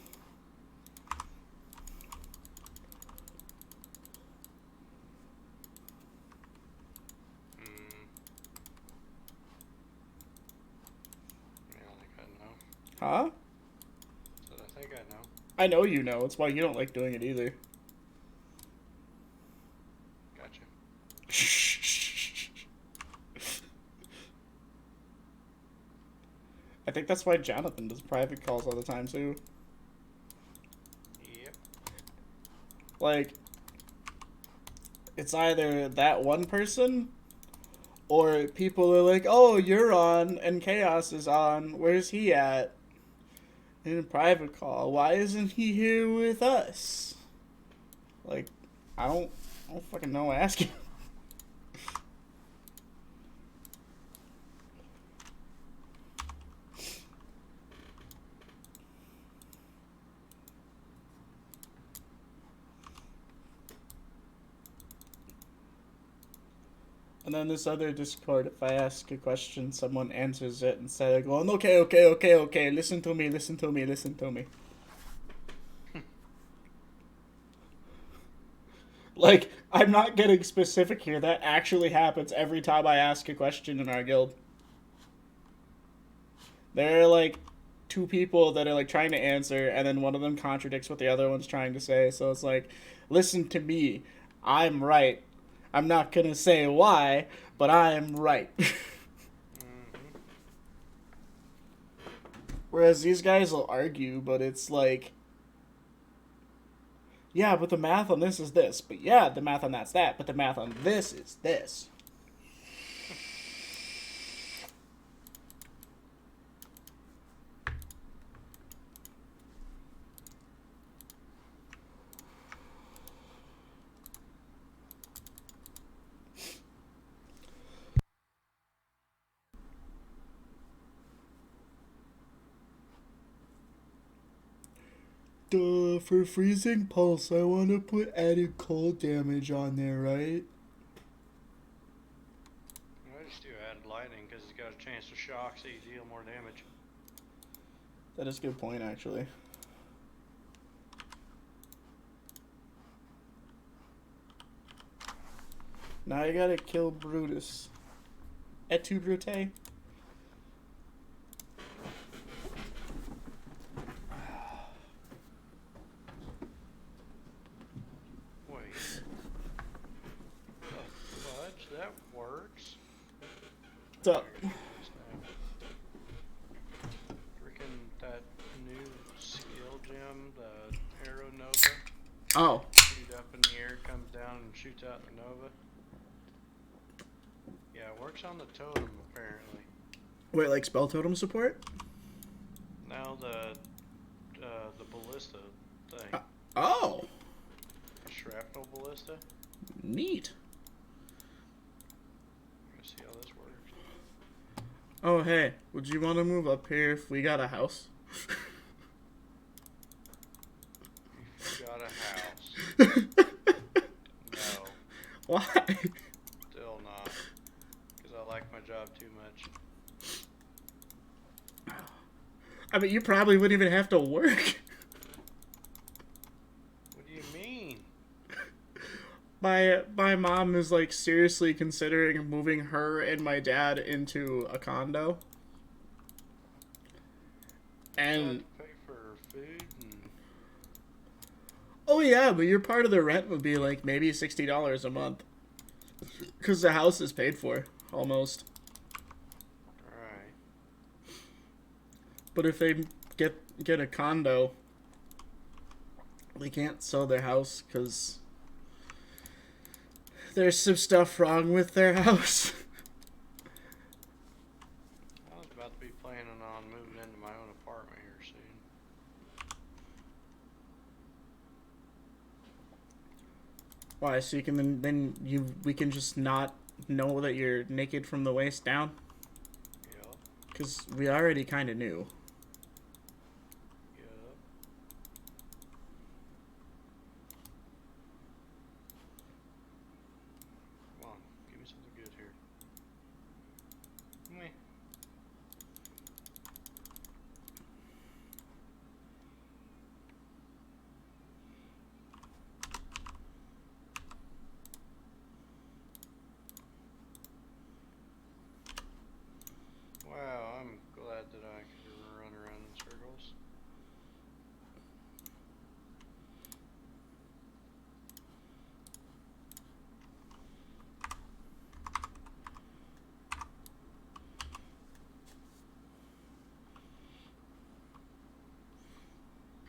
Yeah, I think I know. Huh? So I think I know. I know you know. It's why you don't like doing it either. Gotcha. I think that's why Jonathan does private calls all the time too. Yep. Like, it's either that one person or people are like, oh, you're on and Chaos is on. Where's he at? In a private call. Why isn't he here with us? Like, I don't fucking know. Ask him. And then this other Discord, if I ask a question, someone answers it instead of going, okay, listen to me. Like, I'm not getting specific here. That actually happens every time I ask a question in our guild. There are, like, two people that are, like, trying to answer, and then one of them contradicts what the other one's trying to say. So it's like, listen to me. I'm right. I'm not gonna say why, but I'm right. Whereas these guys will argue, but it's like, yeah, but the math on this is this. But yeah, the math on that's that. But the math on this is this. Duh, for freezing pulse, I want to put added cold damage on there, right? I just do add lightning because it's got a chance to shock, so you deal more damage. That is a good point, actually. Now I gotta kill Brutus. Et tu, Brute? That works. What's up? Freaking that new skill gem, the Arrow Nova. Oh. Shoot up in the air, comes down and shoots out the Nova. Yeah, it works on the totem apparently. Wait, like spell totem support? Now the ballista thing. Oh. The shrapnel ballista. Neat. Let's see how this works. Oh, hey, would you want to move up here if we got a house? If you got a house. No. Why? Still not. Because I like my job too much. I mean, you probably wouldn't even have to work. What do you mean? My mom is like seriously considering moving her and my dad into a condo. You have And to pay for food and oh yeah, but your part of the rent would be like maybe $60 a month. Cuz the house is paid for almost. right. But if they get a condo, they can't sell their house cuz there's some stuff wrong with their house. I was about to be planning on moving into my own apartment here soon. Why? So you can we can just not know that you're naked from the waist down? Yup. Cuz we already kind of knew. Yup. Come on, give me something good here. Meh. Wow, I'm glad that I could run around in circles.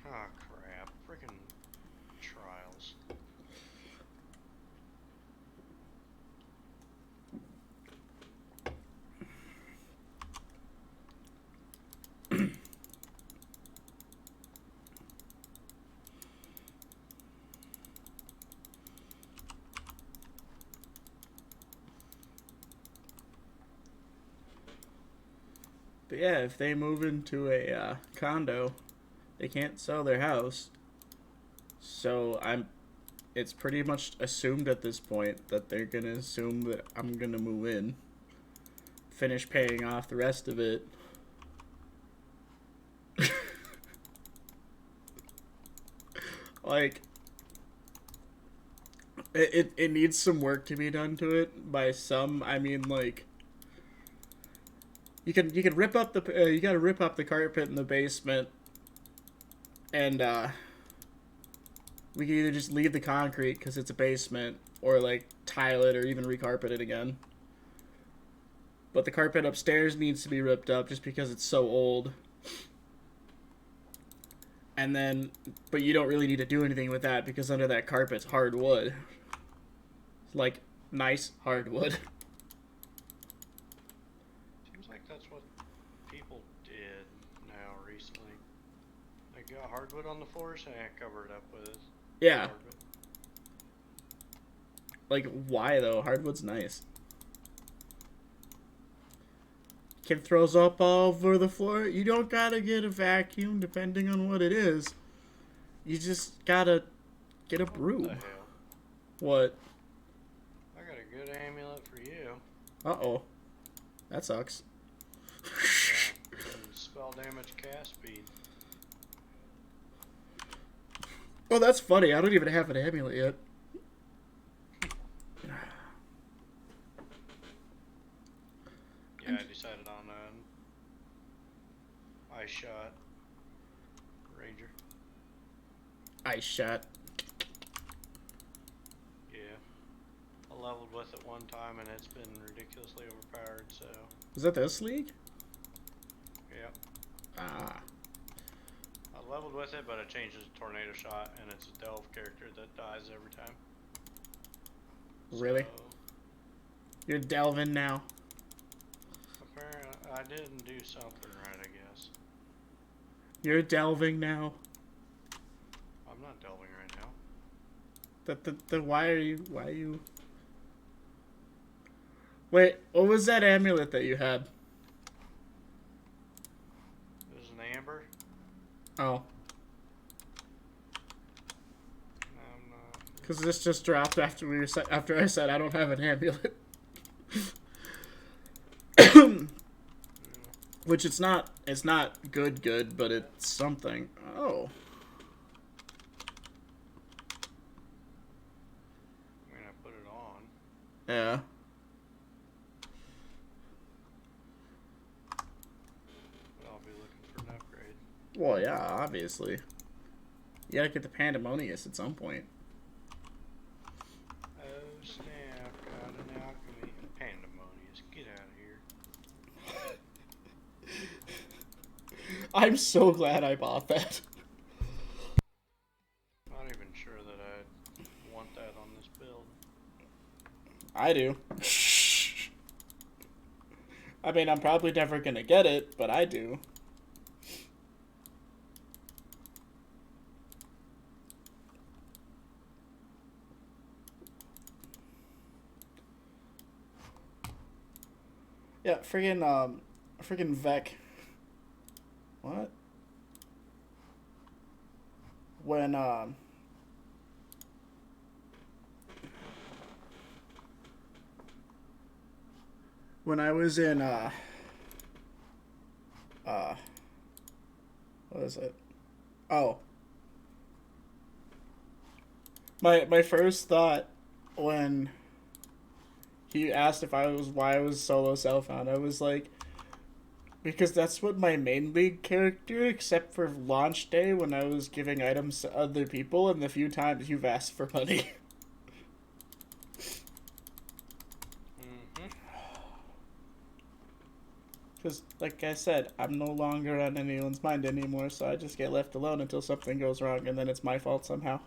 Ah, crap. Freaking trials. But yeah, if they move into a condo, they can't sell their house. So it's pretty much assumed at this point that they're gonna assume that I'm gonna move in, finish paying off the rest of it. Like, it needs some work to be done to it. By some, I mean like you can rip up the you gotta rip up the carpet in the basement, and we can either just leave the concrete because it's a basement, or like tile it or even recarpet it again. But the carpet upstairs needs to be ripped up just because it's so old. And then, but you don't really need to do anything with that because under that carpet's hardwood. Like, nice hardwood. Seems like that's what people did now recently. They got hardwood on the floors and cover it up with Yeah. hardwood. Like, why though? Hardwood's nice. Kid throws up all over the floor. You don't gotta get a vacuum depending on what it is. You just gotta get a What the broom. hell? What? I got a good amulet for you. Uh-oh. That sucks. Yeah, and spell damage cast speed. Oh, that's funny. I don't even have an amulet yet. Yeah, I decided on ice shot ranger. Ice shot. Yeah, I leveled with it one time and it's been ridiculously overpowered. So Was that this league? yeah, Ah. I leveled with it, but it changes to tornado shot, and it's a delve character that dies every time. Really? So, You're delving now. apparently, I didn't do something right, I guess. You're delving now. I'm not delving right now. Why are you... Wait, what was that amulet that you had? It was an amber. Oh. No, I'm not. Because this just dropped after I said I don't have an amulet. Which it's not. It's not good, but it's something. Oh. I mean, I put it on. Yeah. But I'll be looking for an upgrade. Well, yeah, obviously. You gotta get the Pandemonious at some point. Oh snap! Got an alchemy. Pandemonious. Get out of here. I'm so glad I bought that. Not even sure that I want that on this build. I do. I mean, I'm probably never gonna get it, but I do. Yeah, friggin' Vec. What? When when I was in uh what is it? Oh, my first thought when he asked if I was why I was solo self-found, I was like, because that's what my main league character, except for launch day when I was giving items to other people and the few times you've asked for money. Mm-hmm. Because, like I said, I'm no longer on anyone's mind anymore, so I just get left alone until something goes wrong, and then it's my fault somehow.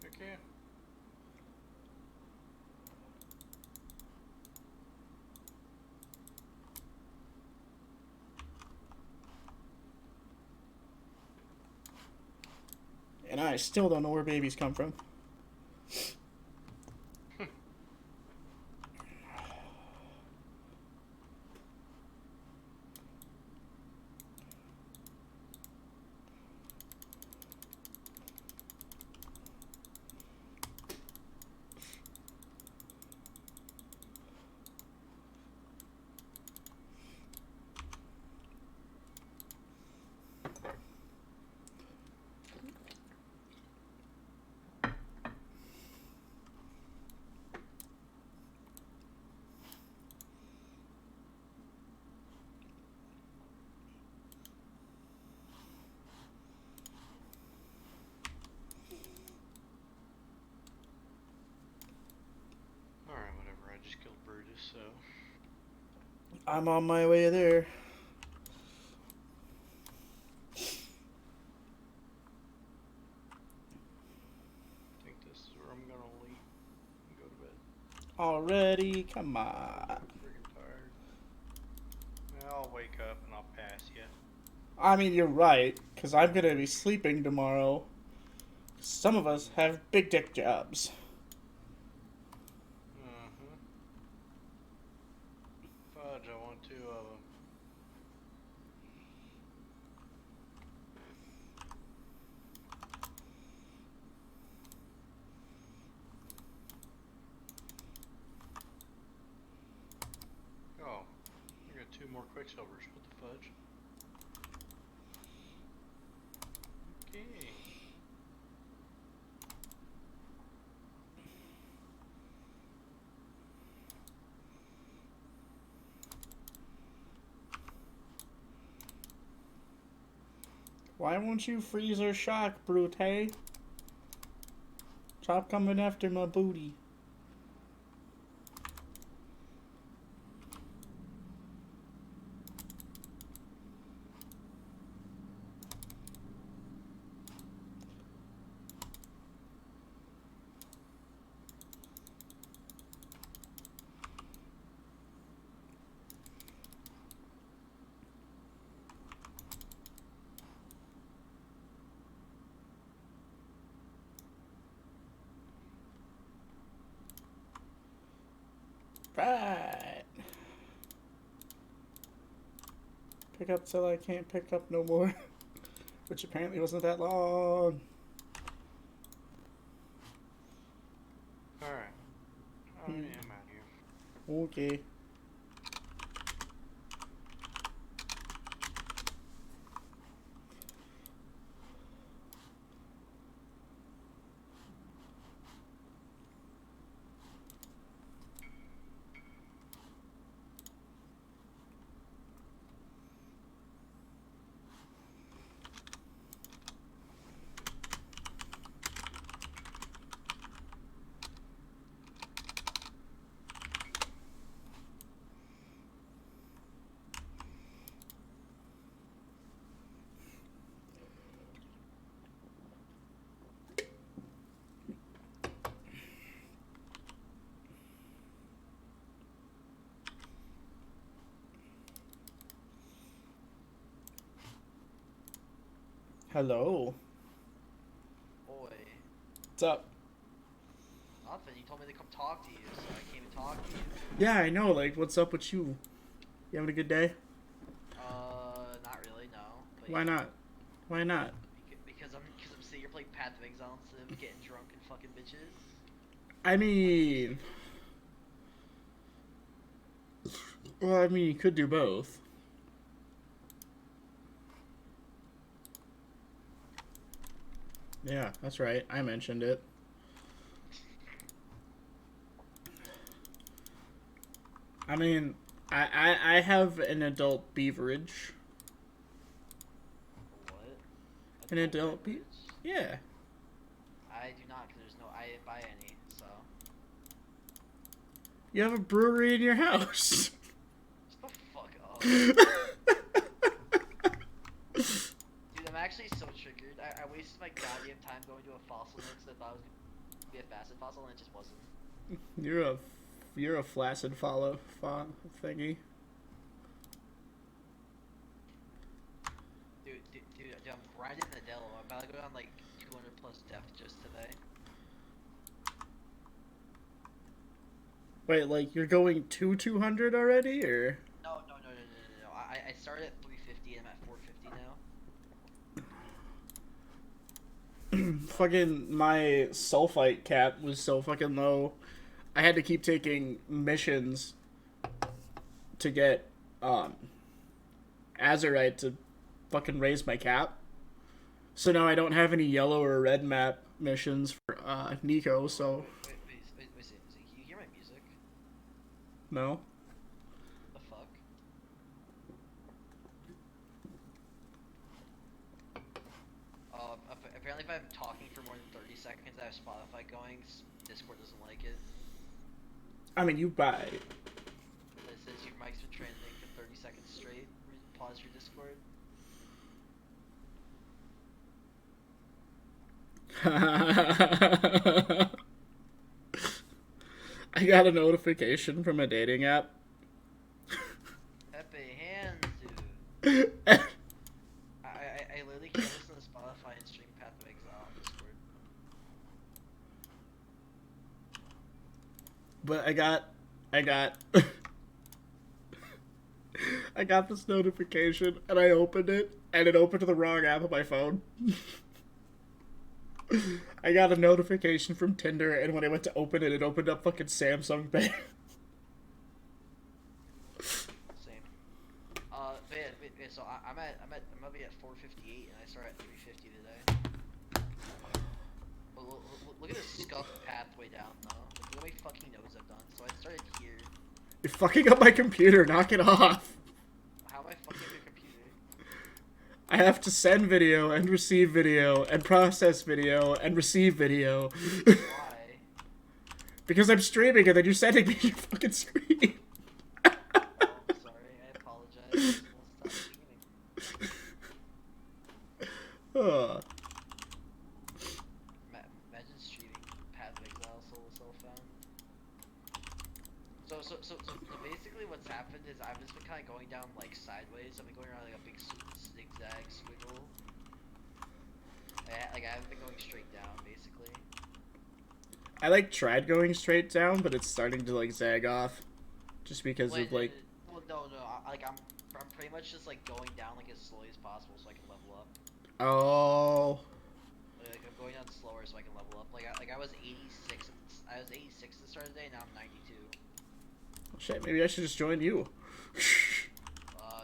Heck yeah. And I still don't know where babies come from. Alright, whatever. I just killed Brutus, so. I'm on my way there. I think this is where I'm gonna leave and go to bed. Already? Come on. I'm freaking tired. I'll wake up and I'll pass you. I mean, you're right, because I'm going to be sleeping tomorrow. Some of us have big dick jobs. Mm-hmm. Fudge, I want 2 of them. Oh, I got 2 more Quicksilvers. What the fudge? Okay. Why won't you freeze or shock, Brute? Stop coming after my booty. Right. Pick up till I can't pick up no more. Which apparently wasn't that long. Alright. I am out here. Okay. Hello. Boy, What's up? nothing. You told me to come talk to you, so I came to talk to you. Yeah, I know. Like, what's up with you? You having a good day? Not really, no. But Why you, not? Why not? because I'm sitting here playing Path of Exile instead of getting drunk and fucking bitches. I mean, well, I mean, you could do both. Yeah, that's right. I mentioned it. I mean, I have an adult beverage. What? An adult Beverage? Yeah. I do not, because I didn't buy any, so. You have a brewery in your house. Shut the fuck up. Dude, I'm actually so triggered. I wasted my goddamn time going to a fossil mix that I thought it was gonna be a facet fossil, and it just wasn't. You're a flaccid follow thingy. Dude, I'm grinding the Delo. I'm about to go on like 200 plus depth just today. Wait, like you're going to 200 already, or? No. I started at 350 and I'm at 450 now. Fucking my sulfite cap was so fucking low. I had to keep taking missions to get azurite to fucking raise my cap. So now I don't have any yellow or red map missions for Nico, so Wait, can you hear my music? no. The fuck? Apparently if I'm talking for more than 30 seconds, I have Spotify going, Discord doesn't like it. I mean, you buy. It says your mic's been transiting for 30 seconds straight. Pause your Discord. I got a notification from a dating app. Pepe hands, dude. I literally can't listen to Spotify and stream Path of Exile on Discord. But I got I got this notification and I opened it and it opened to the wrong app on my phone. I got a notification from Tinder and when I went to open it, it opened up fucking Samsung Pay. Same. But yeah, so I'm gonna be at 458 and I start at 350 today. Look at this scuffed pathway down though. Look how many fucking nodes I've done. So I started here. You're fucking up my computer, knock it off. How am I fucking up your computer? I have to send video and receive video and process video and receive video. Why? Because I'm streaming and then you're sending me your fucking screen. Oh, sorry. I apologize. We'll stop streaming. Imagine streaming Path of Exile Solo Self-Found. So basically what's happened is I've just been kind of going down like sideways. I've been going around like a big zigzag squiggle. I haven't been going straight down basically. I like tried going straight down, but it's starting to like zag off, just because Wait, of like. well, no. I'm pretty much just like going down like as slowly as possible so I can level up. Oh. Like I'm going down slower so I can level up. Like I was 86. I was 86 at the start of the day. Now I'm 92. Shit, maybe I should just join you.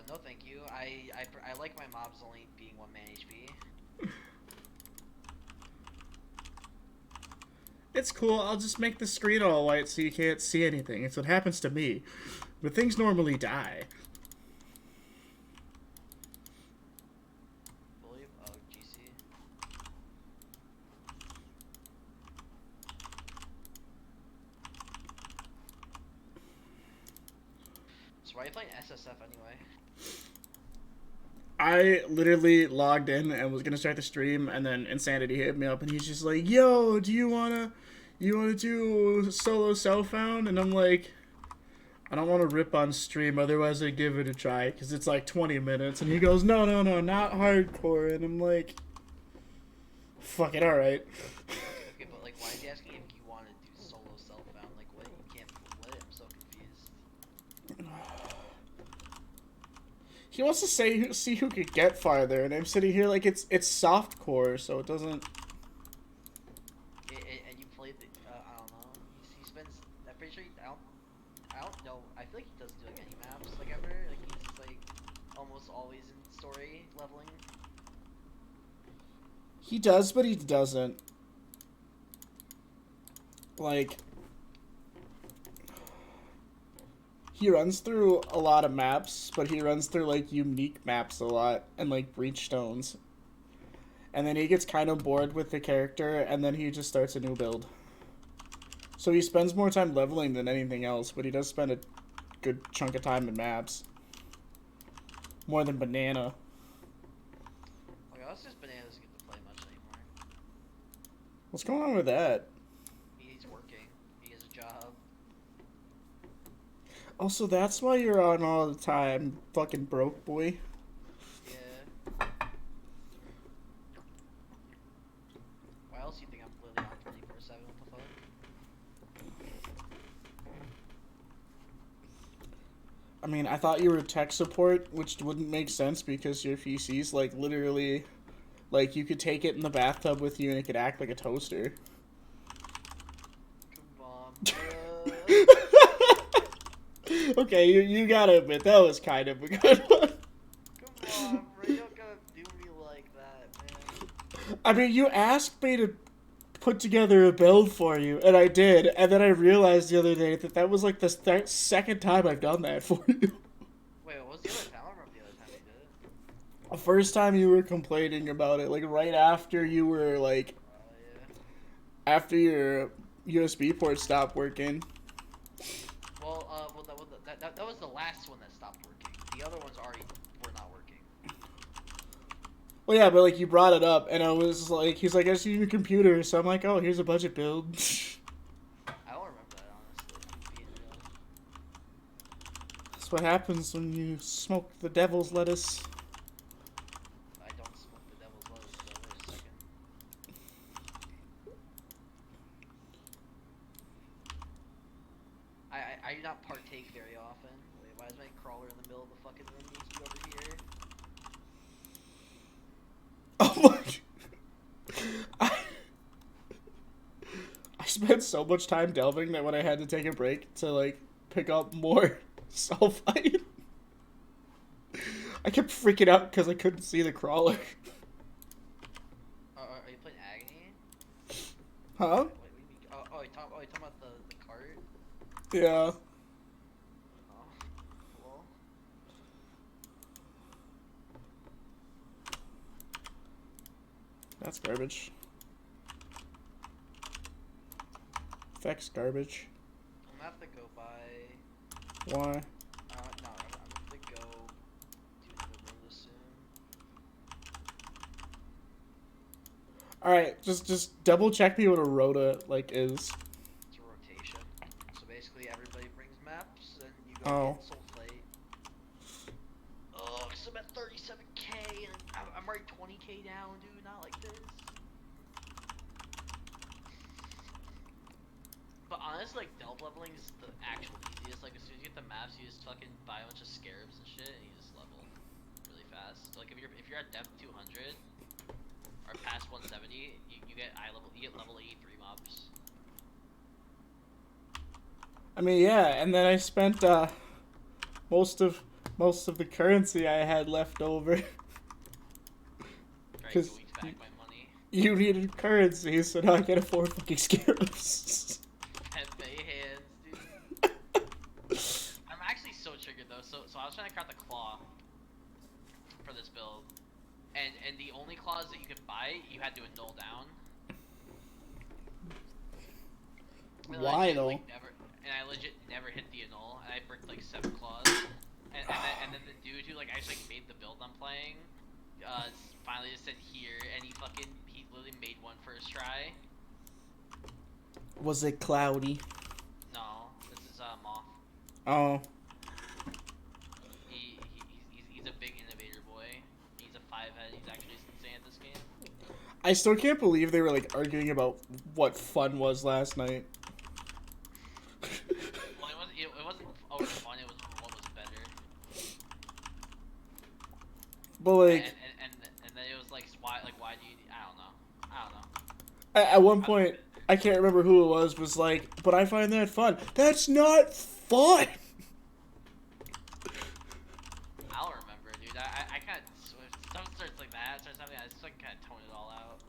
No, thank you. I like my mobs only being 1 man HP. It's cool. I'll just make the screen all white so you can't see anything. It's what happens to me. But things normally die. Believe? Oh, GC. So why are you playing SSF anyway? I literally logged in and was gonna start the stream, and then Insanity hit me up, and he's just like, "Yo, do you wanna do solo Self-Found?" And I'm like, I don't want to rip on stream, otherwise I give it a try, because it's like 20 minutes. And he goes, no, not hardcore. And I'm like, Fucking alright. Okay, but like, why is he asking if you want to do solo self-found? Like, what? You can't. What? I'm so confused. He wants to see who could get farther, and I'm sitting here like it's soft core, so it doesn't. And you played the. I don't know. He spends. I'm pretty sure. I don't know. I feel like he doesn't do like any maps like ever. Like he's like almost always in story leveling. He does, but he doesn't. Like, he runs through a lot of maps, but he runs through like unique maps a lot and like breachstones. And then he gets kind of bored with the character, and then he just starts a new build. So he spends more time leveling than anything else, but he does spend a good chunk of time in maps. More than Banana. Like, I was just Bananas get to play much anymore. What's going on with that? He's working. He has a job. Also, that's why you're on all the time, fucking broke boy. Yeah. Why else do you think I'm literally on 24/7? What the fuck? I mean, I thought you were tech support, which wouldn't make sense because your PC's like literally, like you could take it in the bathtub with you and it could act like a toaster. Come on, bro. Okay, you gotta admit that was kind of a good one. Come on, bro. You don't gotta do me like that, man. I mean, you asked me to put together a build for you, and I did, and then I realized the other day that was like the second time I've done that for you. Wait, what was the other time? I don't remember the other time you did it. The first time you were complaining about it, like right after you were like, Yeah. after your USB port stopped working. Well, that was the last one that stopped working. The other ones already were not working. Well, yeah, but like you brought it up, and I was like, he's like, I see your computer, so I'm like, oh, here's a budget build. I don't remember that, honestly. Being real. That's what happens when you smoke the devil's lettuce. I don't smoke the devil's lettuce, so wait a second. I do not partake very often. Wait, why is my crawler in the middle of the fucking room? Needs to be over here. Oh my! I spent so much time delving that when I had to take a break to like pick up more sulfite, I kept freaking out because I couldn't see the crawler. Are you playing Agony? Huh? Wait, you talking about the cart? Yeah. Oh, well. That's garbage. Effects garbage. I'm gonna have to go by. Why? No, I'm gonna have to go do another room soon. Alright, just double check me what a rota like is. It's a rotation. So basically, everybody brings maps, and you go Oh. get sulfate. Oh, cause I'm at 37k, and I'm already 20k down, dude. Not like this. But honestly, like delve leveling is the actual easiest. Like as soon as you get the maps, you just fucking buy a bunch of scarabs and shit, and you just level really fast. Like if you're at depth 200 or past 170, you get level 83 mobs. I mean, yeah, and then I spent most of the currency I had left over. Right, 'Cause so weeks back my money. You needed currency, so now I can afford fucking scarabs. Pepe hands, dude. I'm actually so triggered though. So I was trying to craft the claw for this build, and the only claws that you could buy, you had to annul down. And Why legit, though? Like, I legit never hit the annul, and I bricked like 7 claws. And then the dude who like actually made the build I'm playing, finally just said here, and he literally made one first try. Was it cloudy? No, this is Moth. Oh. He's a big innovator boy. He's a 5-head. He's actually insane at this game. I still can't believe they were like arguing about what fun was last night. Well, it wasn't always fun. It was what was better. But like And then it was like why do you? I don't know. I don't know. at one point, I can't remember who it was like, but I find that fun. That's not fun. I'll remember, dude. I kind of if stuff starts like that, starts something. I just like kind of tone it all out.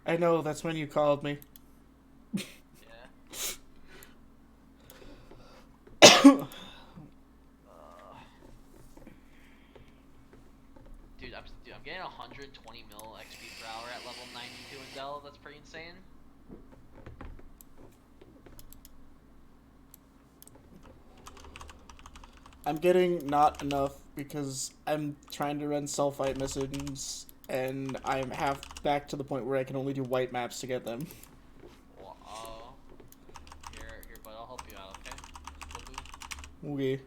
I know, that's when you called me. Yeah. Dude, I'm getting 120 mil XP per hour at level 92 in Dell. That's pretty insane. I'm getting not enough because I'm trying to run sulfite missions and I'm half back to the point where I can only do white maps to get them. Well, here, bud. I'll help you out, okay? Okay.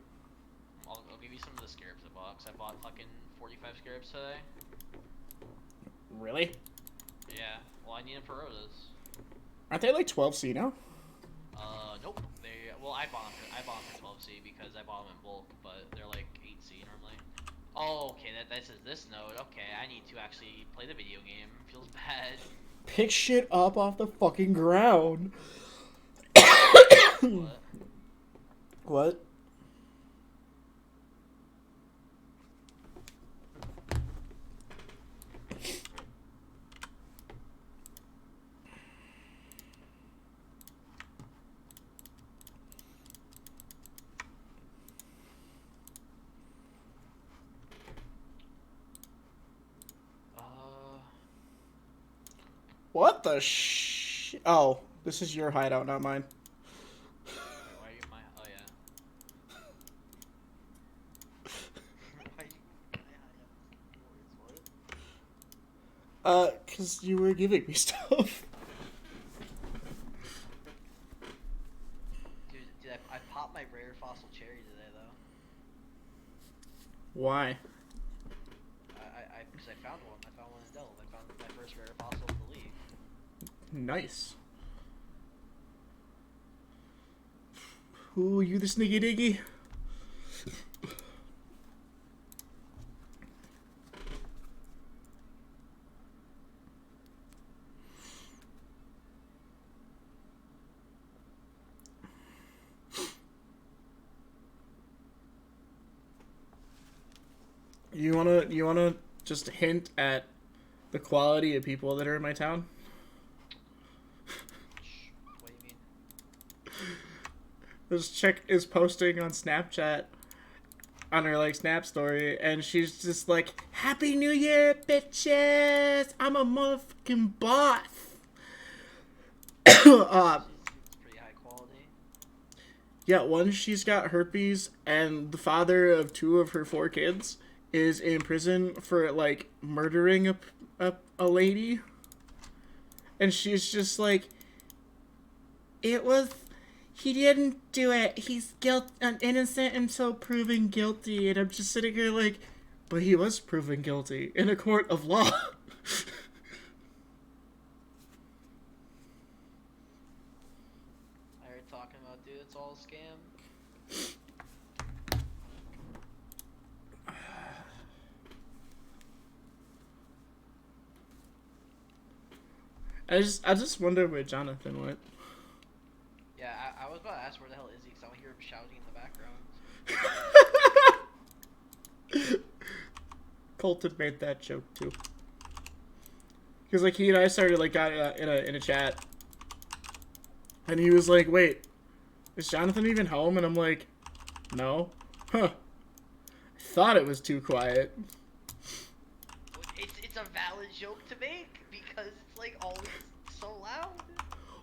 I'll give you some of the scarabs I bought. 'Cause I bought fucking 45 scarabs today. Really? Yeah. Well, I need them for roses. Aren't they like 12C now? Nope. I bought them for 12C because I bought them in bulk, but they're like 8C normally. Oh, okay. This is this node. Okay, I need to actually play the video game. Feels bad. Pick shit up off the fucking ground. What? What? What the Oh, this is your hideout, not mine. Why are you my? Oh yeah. Why are you my hideout? 'Cause you were giving me stuff. Dude, I popped my rare fossil cherry today though. Why? Because I found one. I found one in Delve. I found my first rare fossil in the league. Nice. Ooh, you the sneaky diggy. You wanna just hint at the quality of people that are in my town? What do you mean? This chick is posting on Snapchat on her like Snap story, and she's just like, "Happy New Year, bitches! I'm a motherfucking boss." It's pretty high quality. Yeah, one, she's got herpes, and the father of 2 of her 4 kids is in prison for like murdering a lady, and she's just like, he didn't do it. He's innocent until proven guilty. And I'm just sitting here like, but he was proven guilty in a court of law. I heard talking about, dude, it's all a scam. I just wonder where Jonathan went. Yeah, I was about to ask where the hell is he, because I don't hear him shouting in the background. Colton made that joke too. Because like he and I started like got in a chat, and he was like, "Wait, is Jonathan even home?" And I'm like, "No." Huh. I thought it was too quiet. It's a valid joke to make, because it's like always so loud.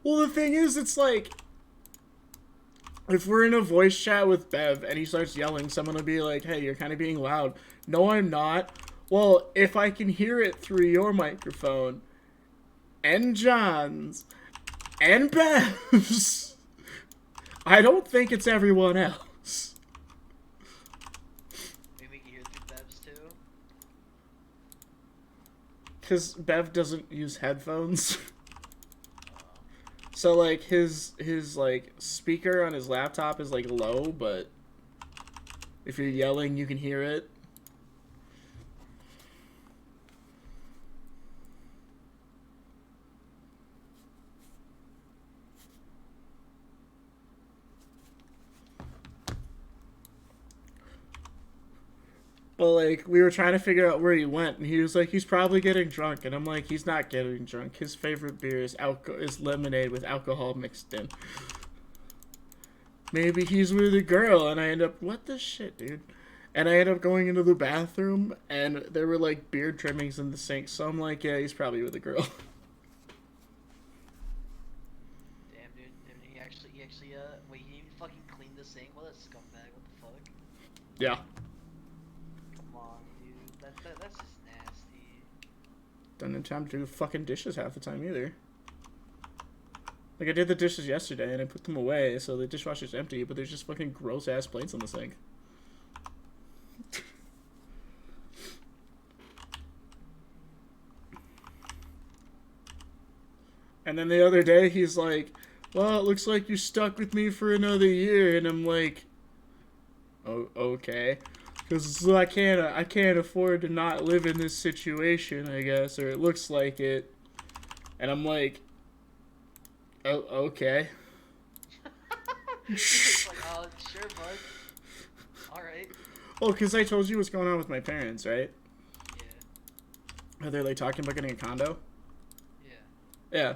Well, the thing is, it's like, if we're in a voice chat with Bev and he starts yelling, someone will be like, "Hey, you're kind of being loud." No, I'm not. Well, if I can hear it through your microphone, and John's, and Bev's, I don't think it's everyone else. Maybe we can hear through Bev's too. because Bev doesn't use headphones. So like his like speaker on his laptop is like low, but if you're yelling, you can hear it. But like we were trying to figure out where he went, and he was like, he's probably getting drunk, and I'm like, he's not getting drunk. His favorite beer is lemonade with alcohol mixed in. Maybe he's with a girl, and I end up, what the shit, dude? And I end up going into the bathroom, and there were like beard trimmings in the sink. So I'm like, yeah, he's probably with a girl. Damn, dude. He actually, wait, he even fucking cleaned the sink? What a scumbag, what the fuck? Yeah. Come on, dude. That's just nasty. Don't have time to do fucking dishes half the time either. Like, I did the dishes yesterday, and I put them away, so the dishwasher's empty, but there's just fucking gross-ass plates in the sink. And then the other day, he's like, well, it looks like you're stuck with me for another year, and I'm like, oh, okay. Because I can't afford to not live in this situation, I guess, or it looks like it. And I'm like, oh, okay. He's like, oh, sure, bud. Alright. Oh, because I told you what's going on with my parents, right? Yeah. Are they, like, talking about getting a condo? Yeah. Yeah.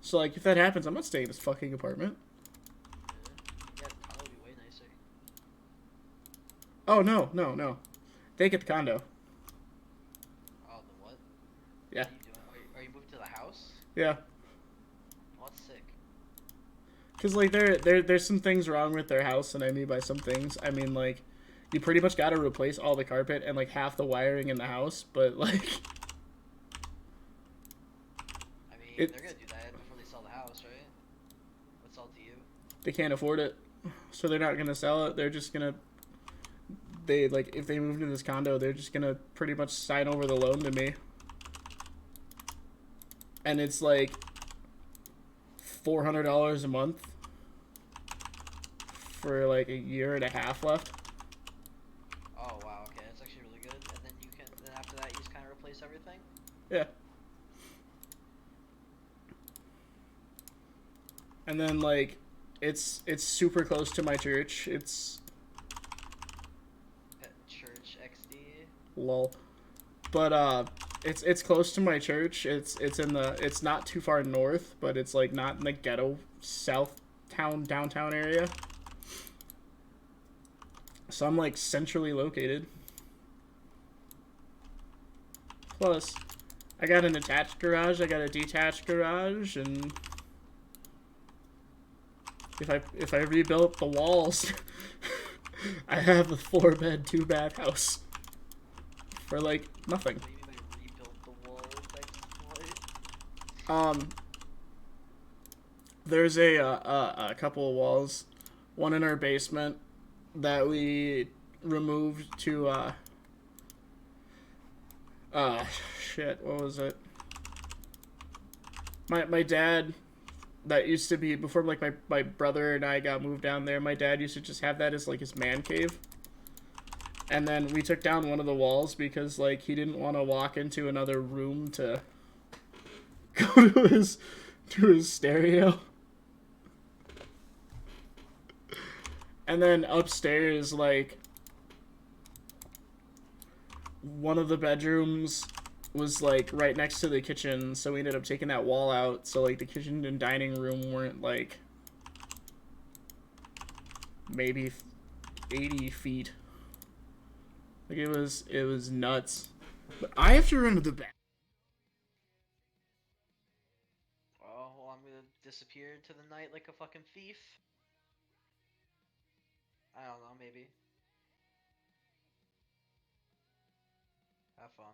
So, like, if that happens, I'm not staying in this fucking apartment. Yeah, condo would be way nicer. Oh, no. They get the condo. Oh, the what? Yeah. What are you doing? Are you moving to the house? Yeah. Oh, that's sick. Because, like, there's some things wrong with their house, and I mean by some things, I mean, like, you pretty much gotta replace all the carpet and, like, half the wiring in the house, but, like... I mean, they're gonna do that before they sell the house, right? What's all to you? They can't afford it, so they're not gonna sell it, they're just gonna... They, like, if they move into this condo, they're just gonna pretty much sign over the loan to me. And it's, like... $400 a month for like a year and a half left. Oh wow, okay, that's actually really good. And then after that you just kind of replace everything. Yeah. And then like it's super close to my church. It's At church XD. lol. But it's close to my church. It's not too far north, but it's like not in the ghetto south town downtown area. So I'm like centrally located. Plus, I got an attached garage, I got a detached garage, and if I rebuilt the walls, I have a 4-bed, 2-bath house for like nothing. What do you mean by rebuilt the walls? Like, what? There's a couple of walls, one in our basement that we removed to shit, what was it? My dad, that used to be before like my brother and I got moved down there, my dad used to just have that as like his man cave. And then we took down one of the walls because like he didn't want to walk into another room to go to his stereo. And then upstairs, like, one of the bedrooms was, like, right next to the kitchen, so we ended up taking that wall out, so, like, the kitchen and dining room weren't, like, maybe 80 feet. Like, it was nuts. But I have to run to the back. Well, I'm gonna disappear into the night like a fucking thief. I don't know, maybe. Have fun.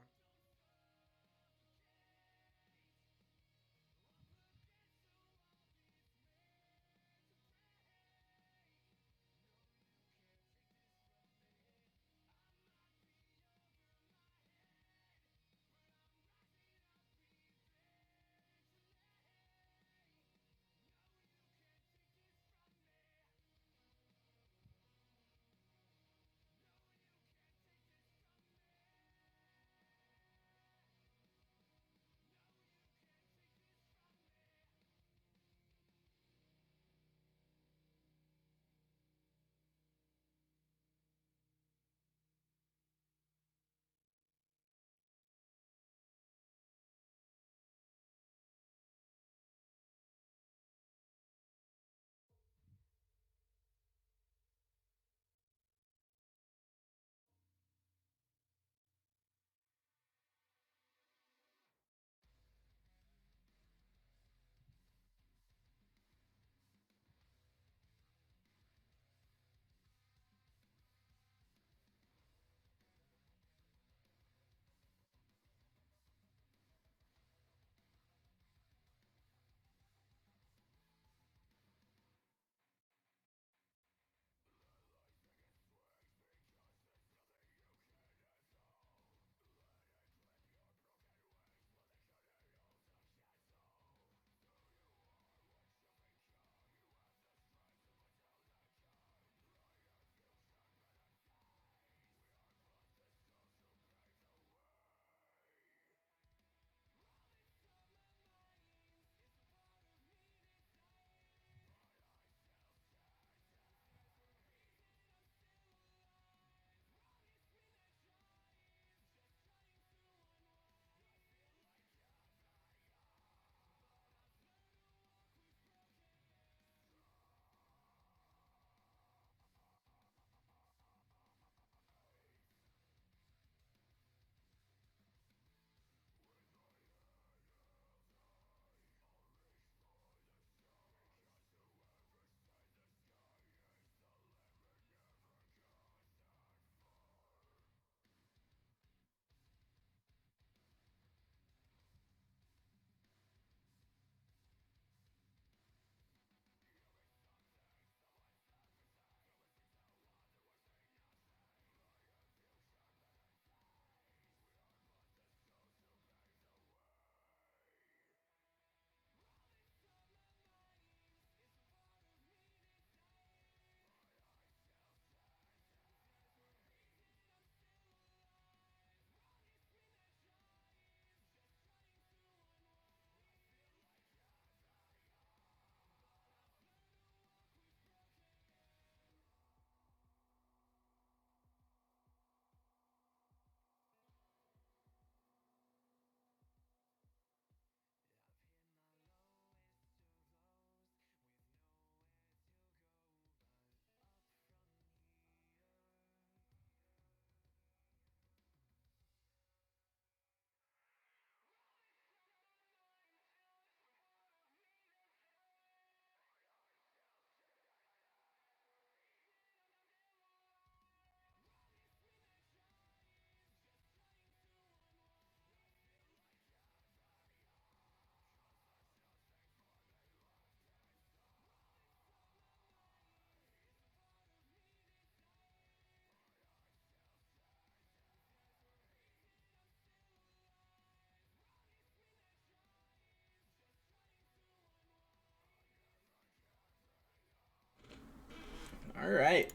Alright.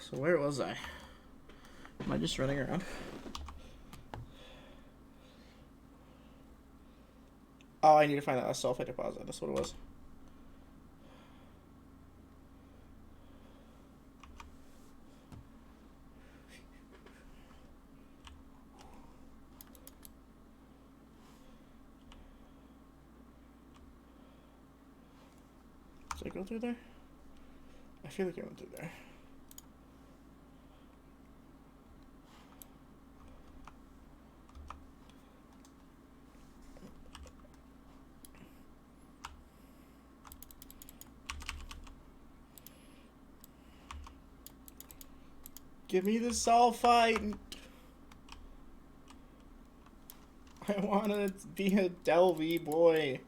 So where was I? Am I just running around? Oh, I need to find that sulfite deposit. That's what it was. Did I go through there? I feel like I went through there. Give me the sulfite. I want to be a Delvey boy.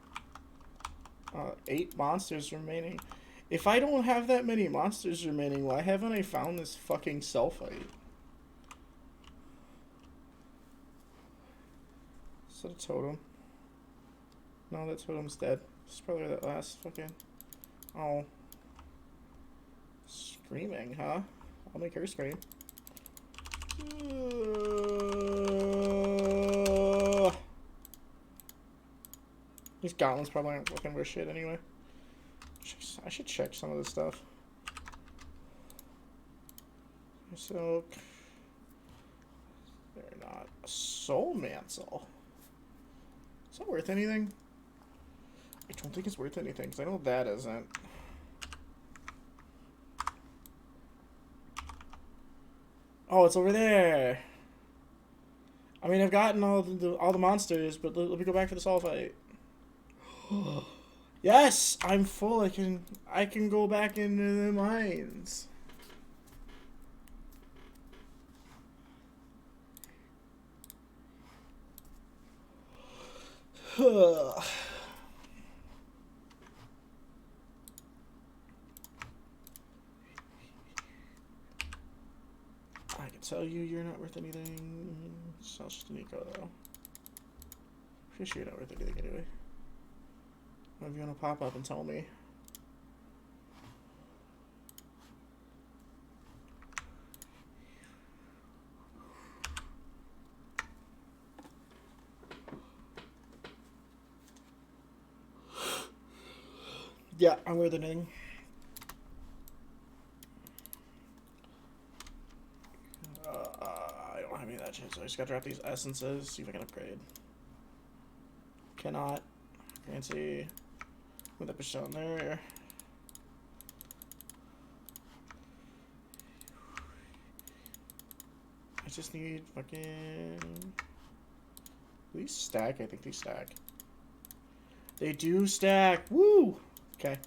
8 monsters remaining. If I don't have that many monsters remaining, why haven't I found this fucking sulfite? Is that a totem? No, that totem's dead. It's probably that last fucking... Oh. Screaming, huh? I'll make her scream. These gauntlets probably aren't looking for shit anyway. I should check some of this stuff. So, they're not. A soul mantle. Is that worth anything? I don't think it's worth anything, because I know that isn't. Oh, it's over there. I mean, I've gotten all the monsters, but let me go back for the sulfite. Yes, I'm full. I can go back into the mines. I can tell you you're not worth anything. Sounds just an eco though. Pretty sure you're not worth anything anyway. If you want to pop up and tell me. Yeah, I'm worth anything. I don't have any of that shit, so I just gotta drop these essences, see if I can upgrade. Cannot. Fancy. Put that push down there. I just need fucking... These stack? I think these stack. They do stack! Woo! Okay.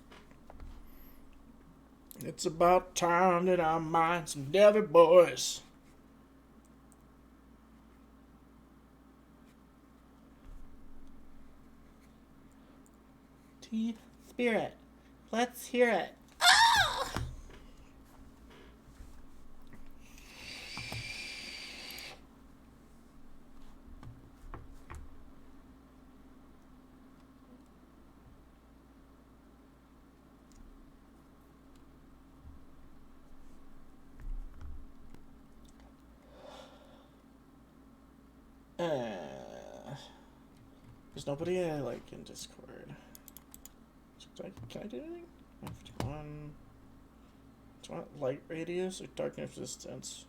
It's about time that I mine some Delvey boys. T-Spirit. Let's hear it. Ah! There's nobody I like in Discord. Can I do anything? Do you want light radius or darkness resistance?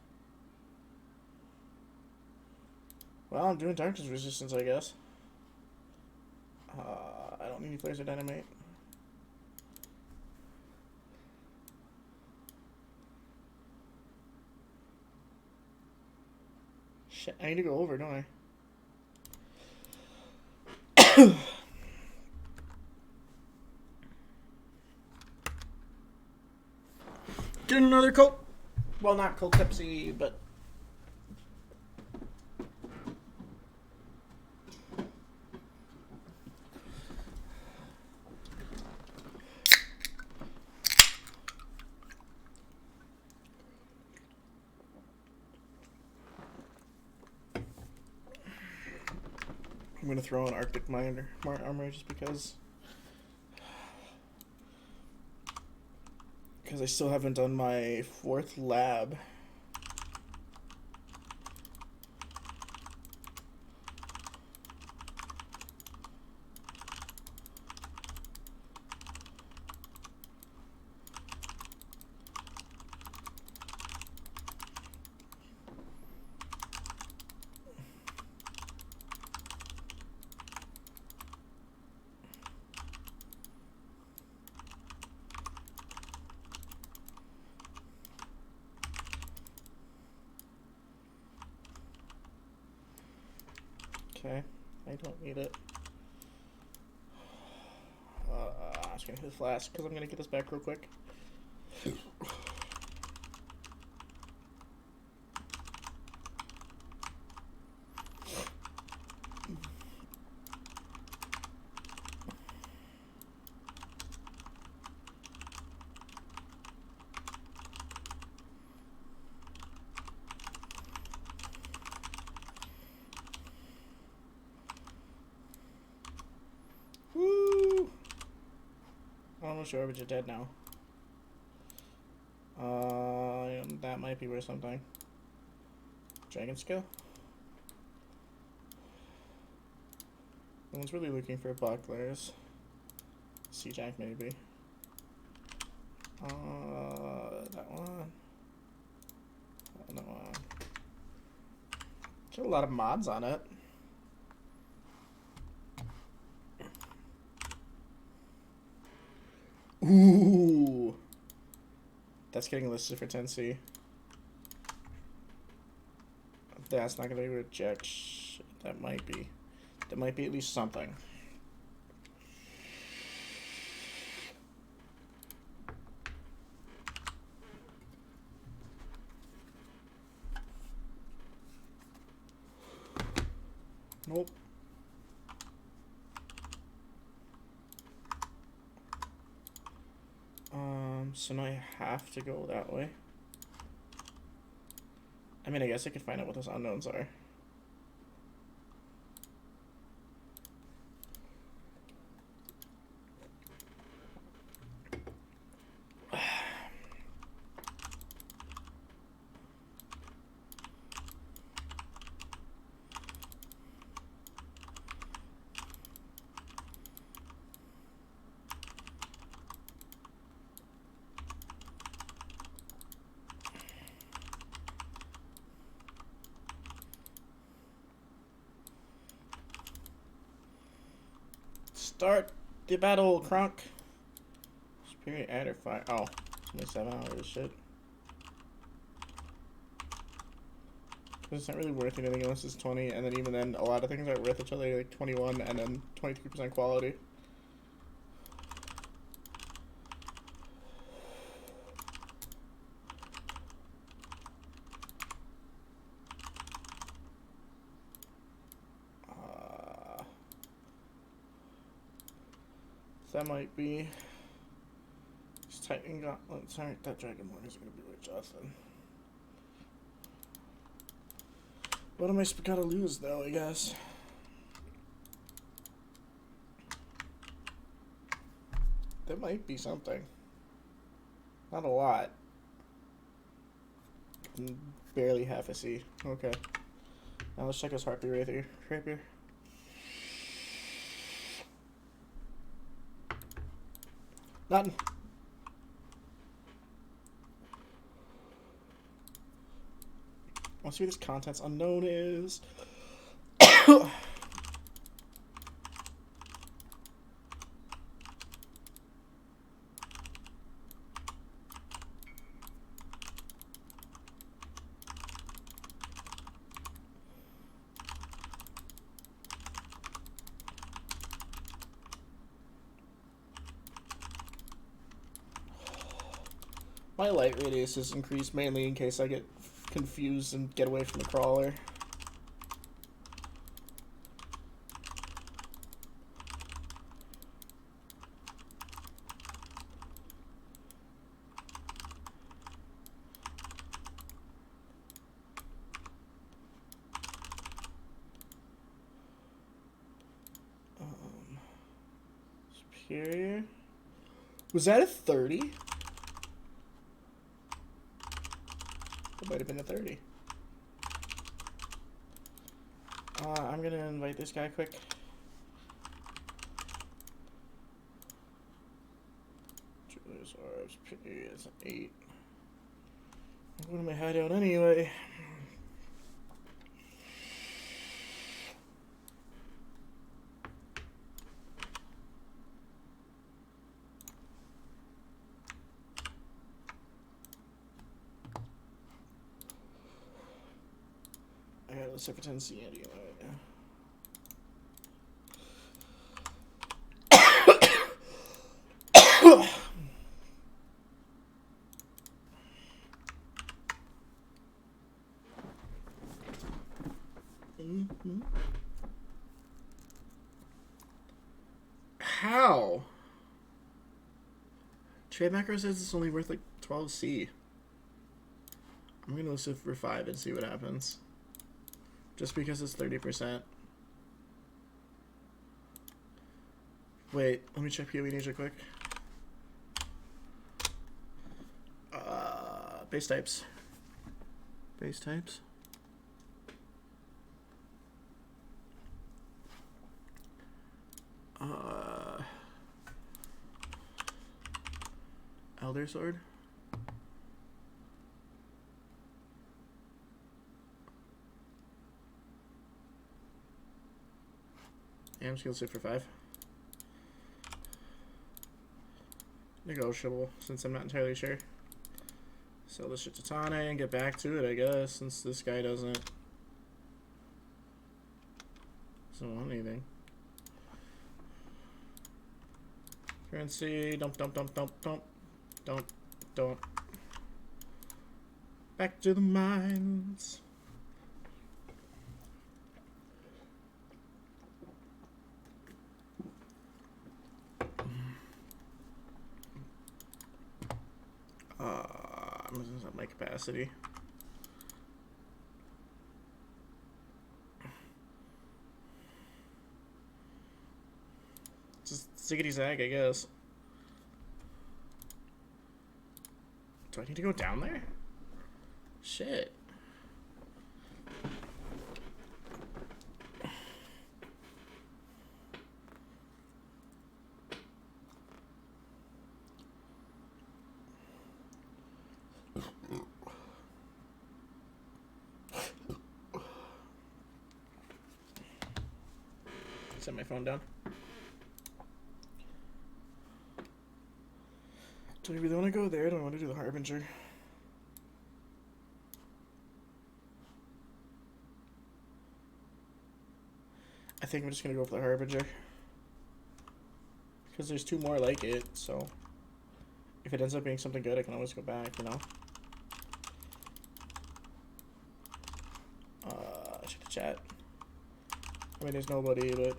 Well, I'm doing darkness resistance, I guess. I don't need any laser dynamite. Shit, I need to go over, don't I? Get another Coke. Well, not Coke Pepsi, but... I'm gonna throw an Arctic miner armor just because. Because I still haven't done my 4th lab. Okay, I don't need it. I'm just gonna hit this flask because I'm gonna get this back real quick. Woo! I'm almost sure we're just dead now. That might be worth something. Dragon skill? No one's really looking for bucklers. Sea Jack maybe. That one. That one. Got a lot of mods on it. Ooh. That's getting listed for 10C. That's not gonna be reject. That might be. That might be at least something. Nope. So now I have to go that way. I mean, I guess I could find out what those unknowns are. Start the battle, Crunk. Superior adder fire. Oh, it's only 7 hours. Shit. It's not really worth anything unless it's 20, and then even then, a lot of things aren't worth each other, like 21 and then 23% quality. That might be. Just Titan Gauntlets. Alright, that Dragonborn is gonna be with Justin. What am I gotta lose though, I guess? That might be something. Not a lot. Barely half a C. Okay. Now let's check his heartbeat right here. Right here. Nothing. Let's see what this contents unknown is. My light radius is increased mainly in case I get confused and get away from the crawler. Superior. Was that a 30? It might have been a 30. I'm gonna invite this guy quick. Julius RSP is an 8. I'm going to my hideout anyway. I got a set for 10C anyway. How? Trade macro says it's only worth like 12C. I'm gonna list it for 5 and see what happens. Just because it's 30%. Wait, let me check PoE Ninja quick. Base types. Base types. Elder Sword. Yeah, I'm just gonna sit for 5. Negotiable, since I'm not entirely sure. Sell this shit to Tane and get back to it, I guess, since this guy doesn't want anything. Currency, dump. Back to the mines. I'm gonna set my capacity. Just ziggity zag, I guess. Do I need to go down there? Shit. Set my phone down. Do I really want to go there? Do I want to do the Harbinger? I think I'm just going to go for the Harbinger. Because there's 2 more like it, so... If it ends up being something good, I can always go back, you know? Check the chat. I mean, there's nobody, but...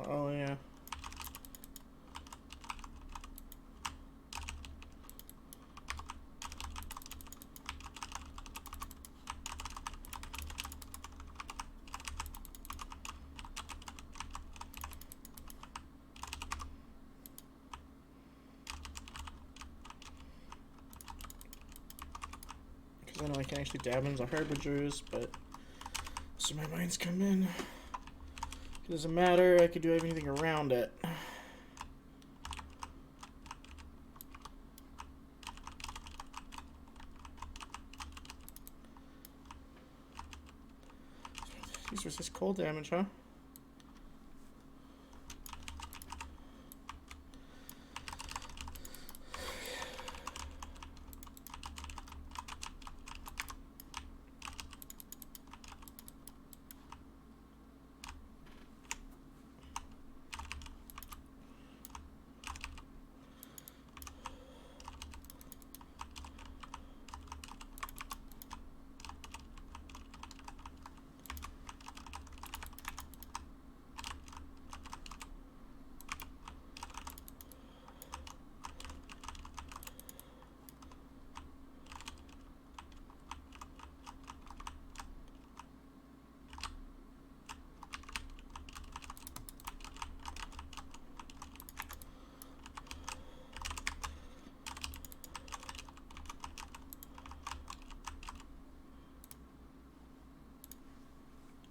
oh yeah. Because I know I can actually dab into Harbingers, but... So my mines come in. It doesn't matter, I could do anything around it. These resist cold damage, huh?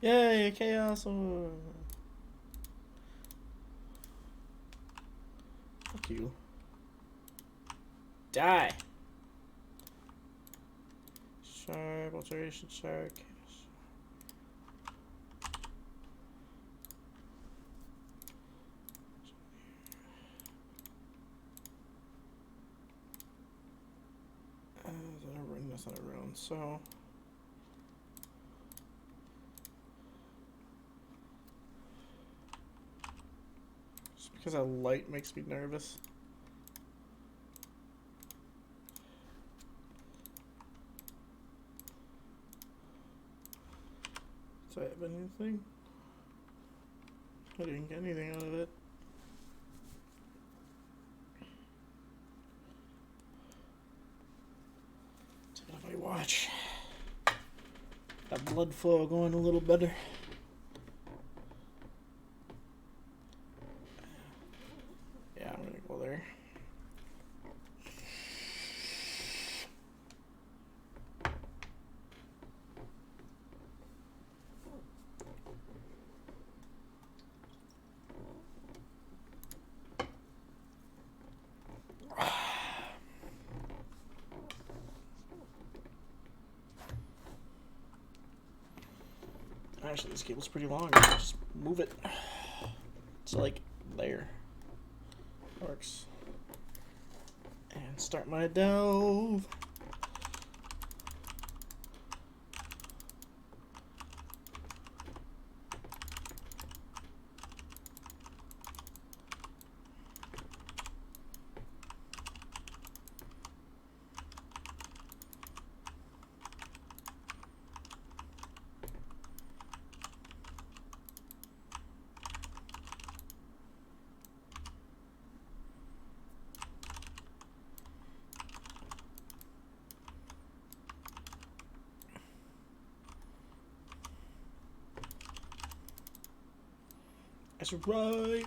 Yay, chaos! Fuck you. Die! Shark, alteration, shark. That's not a rune, so. Just because that light makes me nervous. Do I have anything? I didn't get anything out of it. Take off my watch. That blood flow going a little better. Yeah, I'm gonna go there. Actually, this cable's pretty long. I can just move it. It's like there. Works. And start my delve. That's right.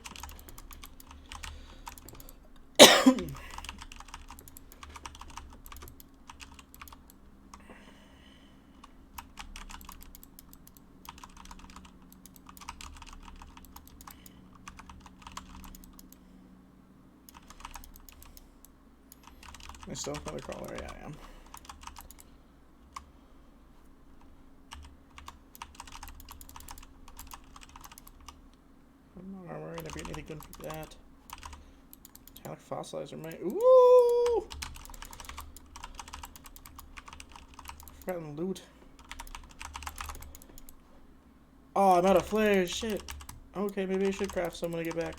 I still have another crawler. Yeah, I am. Armor, gonna be anything good for that. Metallic fossilizer might. Ooh! Forgotten loot. Oh, I'm out of flares. Shit. Okay, maybe I should craft some when I get back.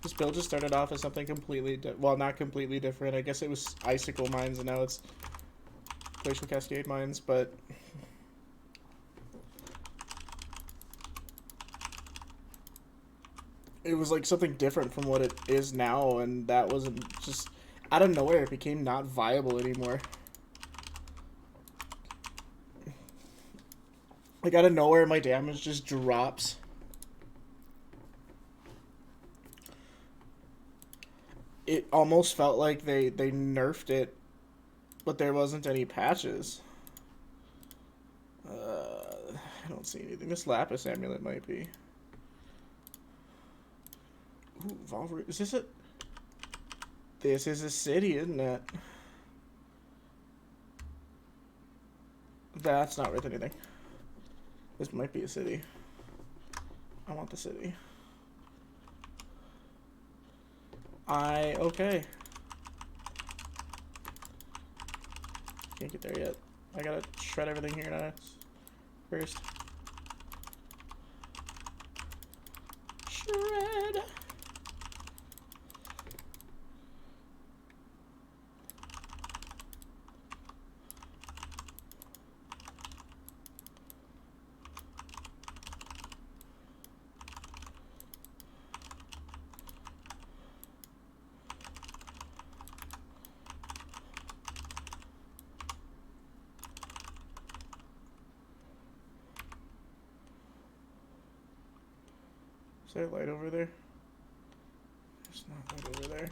This build just started off as something completely, well, not completely different. I guess it was icicle mines, and now it's glacial cascade mines, but it was like something different from what it is now, and that wasn't just out of nowhere. It became not viable anymore. Like out of nowhere, my damage just drops. It almost felt like they nerfed it, but there wasn't any patches. I don't see anything. This lapis amulet might be. Ooh, Volver. Is this a... This is a city, isn't it? That's not worth anything. This might be a city. I want the city. Okay. Can't get there yet. I gotta shred everything here now. First. Shred! there light over there? There's not light over there.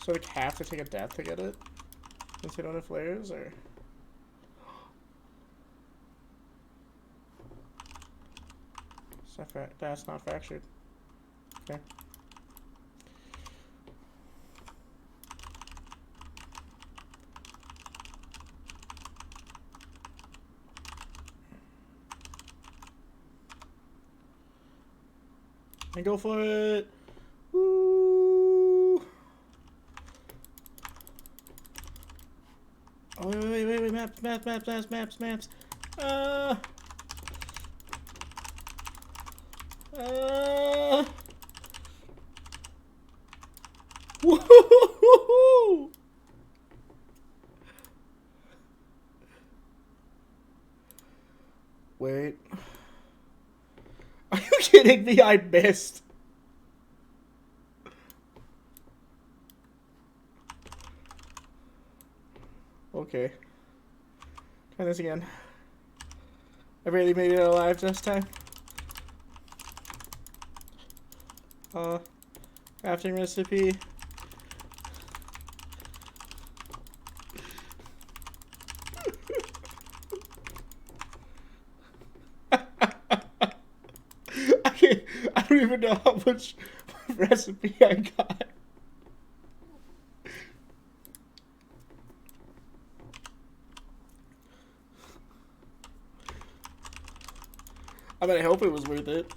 So like have to take a death to get it? Since they don't have flares, or? That's not fractured. Okay. And go for it! Woo! Oh, wait, maps. Woo-hoo-hoo-hoo! Wait. Are you kidding me? I missed. Okay. Try this again. I really made it alive this time. Crafting recipe. I don't even know how much recipe I got. I mean, I hope it was worth it.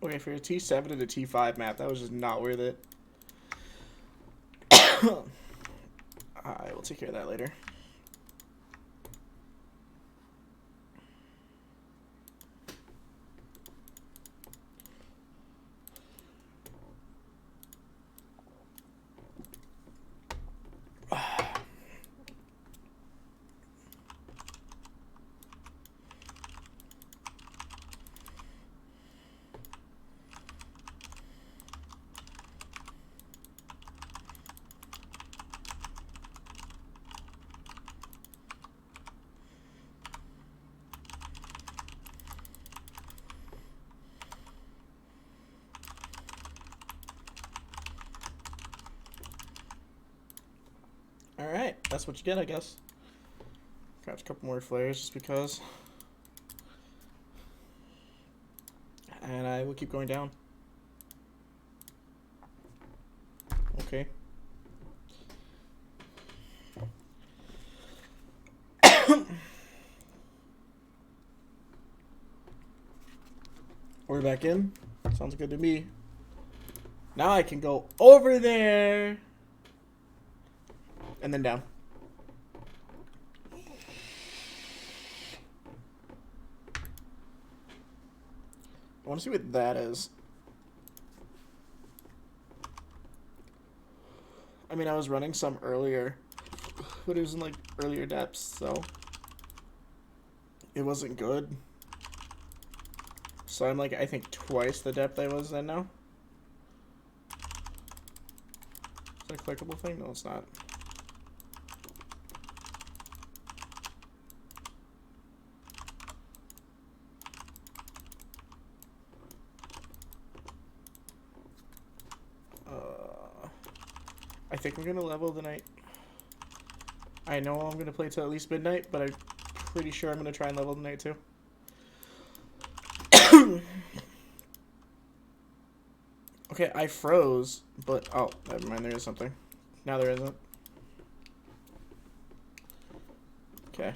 Okay, for a T7 and a T5 map, that was just not worth it. I will take care of that later. Alright, that's what you get, I guess. Grab a couple more flares just because. And I will keep going down. Okay. We're back in. Sounds good to me. Now I can go over there. And then down. I want to see what that is. I mean, I was running some earlier, but it was in like earlier depths, so it wasn't good. So I'm like, I think twice the depth I was then now. that a clickable thing? No, it's not. I think I'm gonna level tonight. I know I'm gonna play till at least midnight, but I'm pretty sure I'm gonna try and level tonight too. Okay, I froze, but oh, never mind. There is something. Now there isn't. Okay.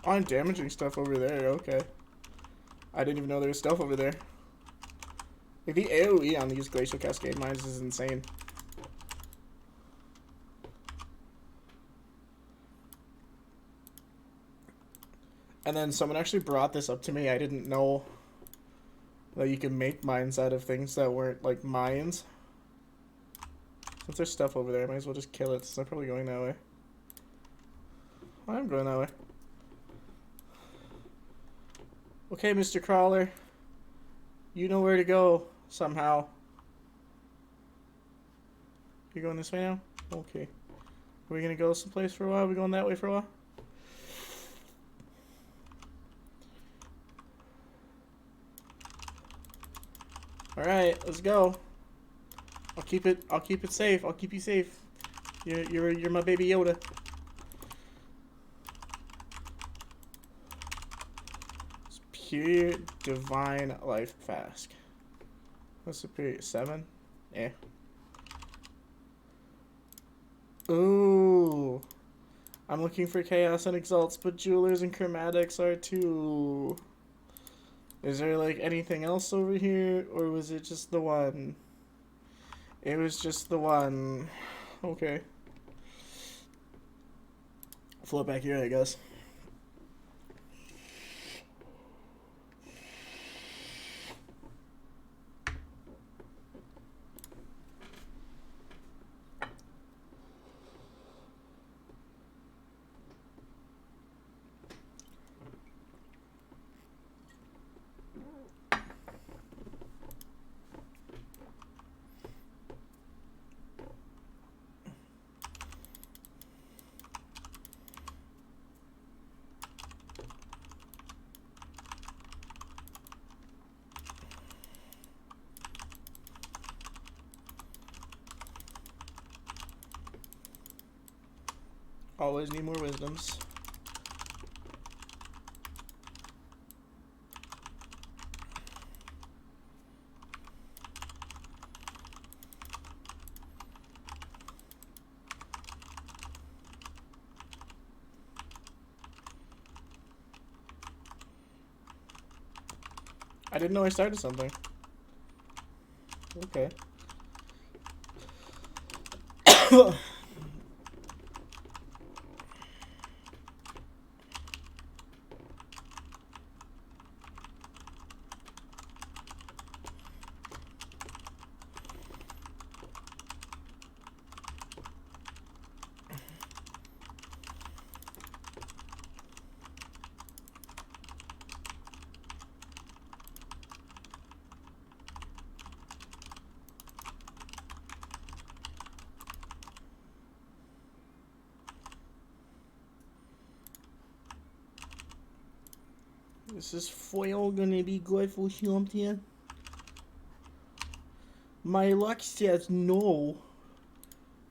Oh, I'm damaging stuff over there. Okay. I didn't even know there was stuff over there. Like, the AoE on these Glacial Cascade mines is insane. And then someone actually brought this up to me. I didn't know that you can make mines out of things that weren't, like, mines. Since there's stuff over there, I might as well just kill it, since I'm probably going that way. I'm going that way. Okay, Mr. Crawler. You know where to go, somehow. You're going this way now? Okay. Are we gonna go someplace for a while? Are we going that way for a while? Alright, let's go. I'll keep it safe. I'll keep you safe. You're my baby Yoda. It's pure divine life flask. What's the period? 7? Yeah. Ooh. I'm looking for chaos and exalts, but jewelers and chromatics are too. Is there like anything else over here, or was it just the one? It was just the one. Okay. Float back here, I guess. Always need more wisdoms. I didn't know I started something. Okay. Is this foil gonna be good for something? My luck says no.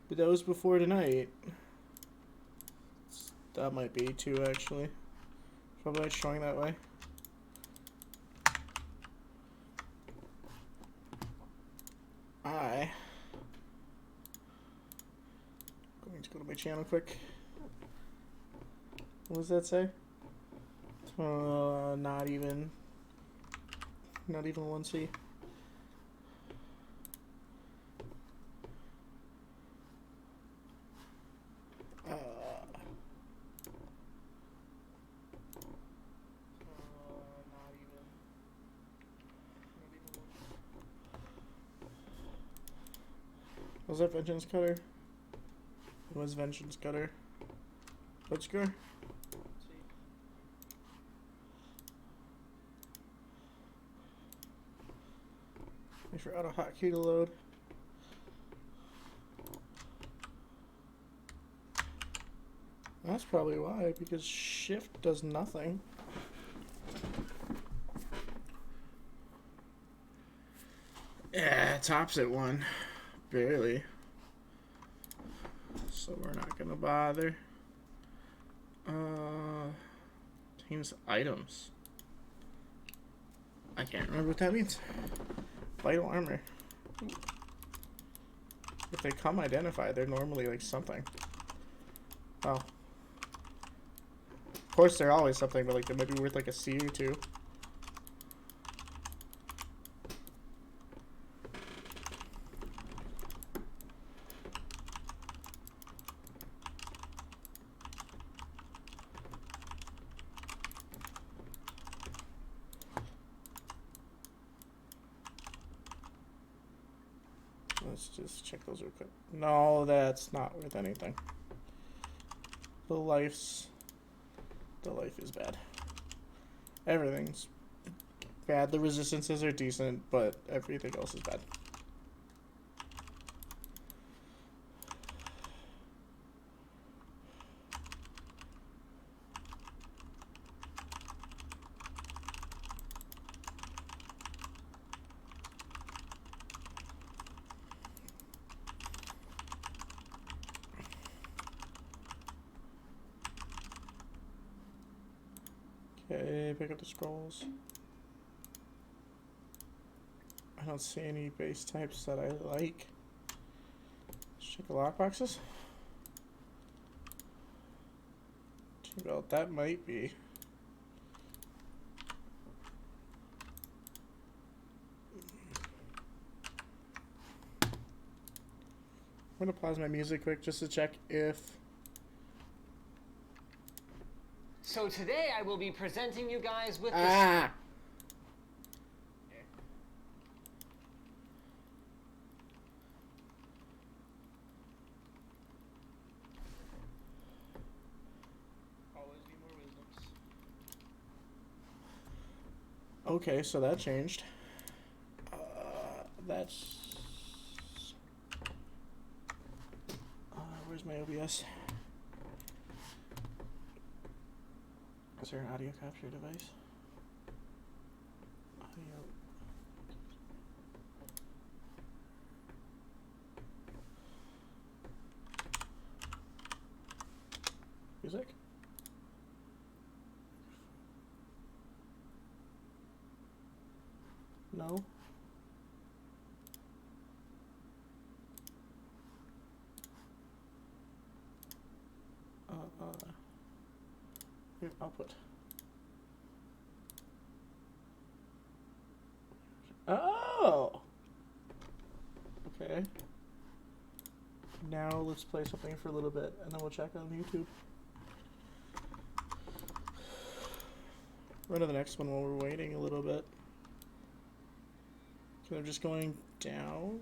But that was before tonight. That might be too, actually. Probably showing that way. Going to go to my channel quick. What does that say? Not even 1C. Was that Vengeance Cutter? It was Vengeance Cutter. Let's go. Wait for auto hotkey to load. That's probably why, because shift does nothing. Yeah, tops at 1. Barely. So we're not gonna bother. Team's items. I can't remember what that means. Vital armor. If they come identified, they're normally like something. Oh. Of course they're always something, but like they might be worth like a C or 2. Let's just check those real quick. No, that's not worth anything. The life is bad. Everything's bad. The resistances are decent, but everything else is bad. Okay, pick up the scrolls. I don't see any base types that I like. Let's check the lockboxes. Well, that might be. I'm gonna pause my music quick just to check if. So today I will be presenting you guys with Ah! Always need more wisdoms. Okay, so that changed. That's. Where's my OBS? Is there an audio capture device? Audio. Music? No. Here, output. Oh! Okay. Now let's play something for a little bit, and then we'll check on YouTube. Run to the next one while we're waiting a little bit. So I'm just going down.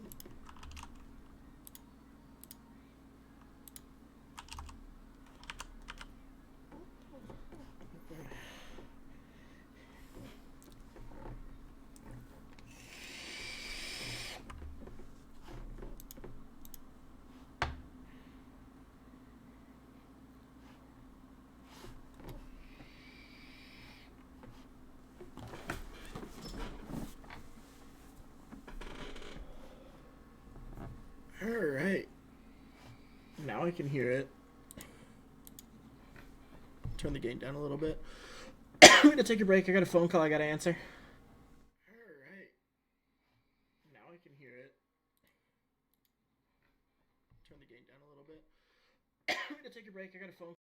Alright. Now I can hear it. Turn the gain down a little bit. I'm gonna take a break. I got a phone call I gotta answer. Alright. Now I can hear it. Turn the gain down a little bit. I'm gonna take a break. I got a phone call.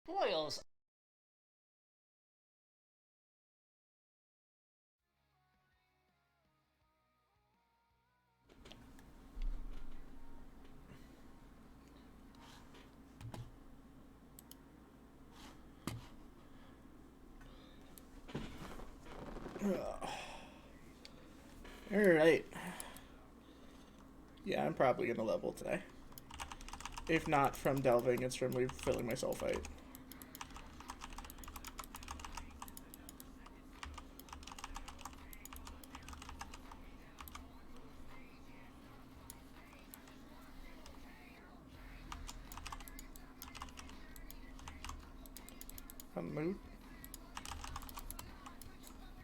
Spoils. Alright. Yeah, I'm probably gonna level today. If not from delving, it's from refilling my sulfite. Moot.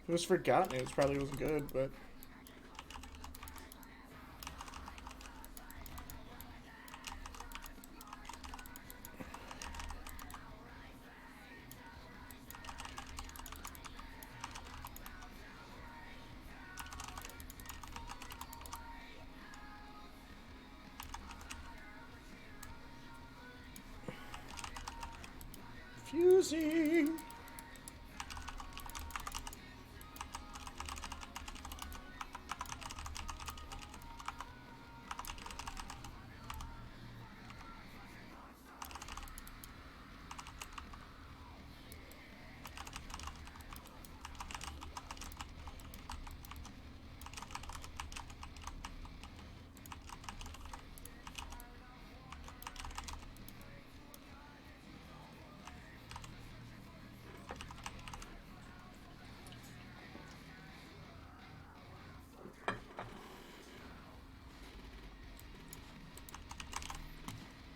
If it was forgotten, it probably wasn't good, but. Fusing.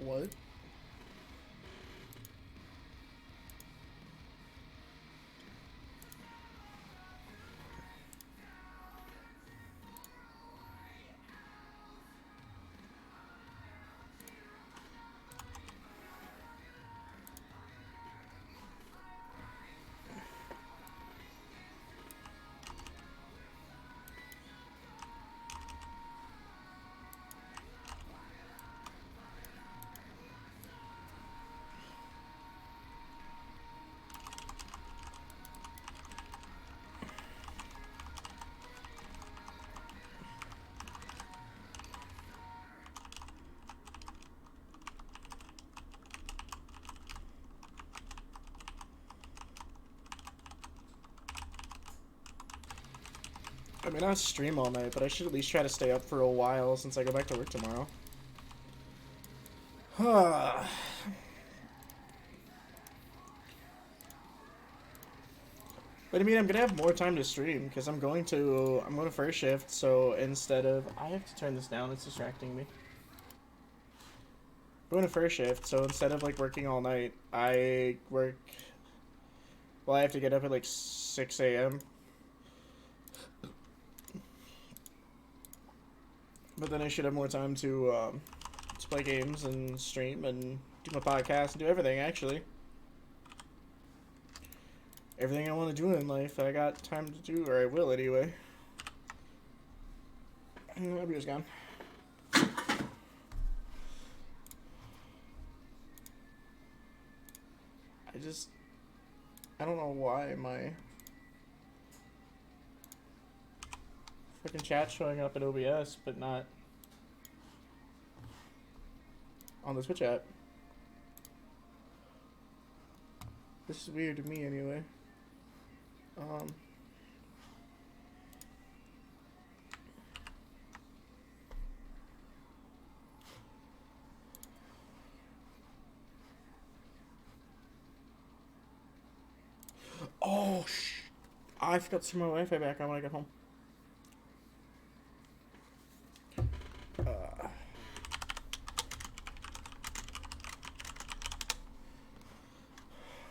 What? I mean, I stream all night, but I should at least try to stay up for a while since I go back to work tomorrow. But I mean, I'm gonna have more time to stream because I'm going to first shift. So instead of, I have to turn this down. It's distracting me. I'm going to first shift, so instead of like working all night, I work. Well, I have to get up at like 6 a.m. But then I should have more time to play games and stream and do my podcast and do everything, actually. Everything I want to do in life, I got time to do, or I will anyway. My beer's gone. I don't know why my fucking chat's showing up at OBS, but not on the Twitch app. This is weird to me anyway. Oh, I forgot to turn my Wi-Fi back on when I got home.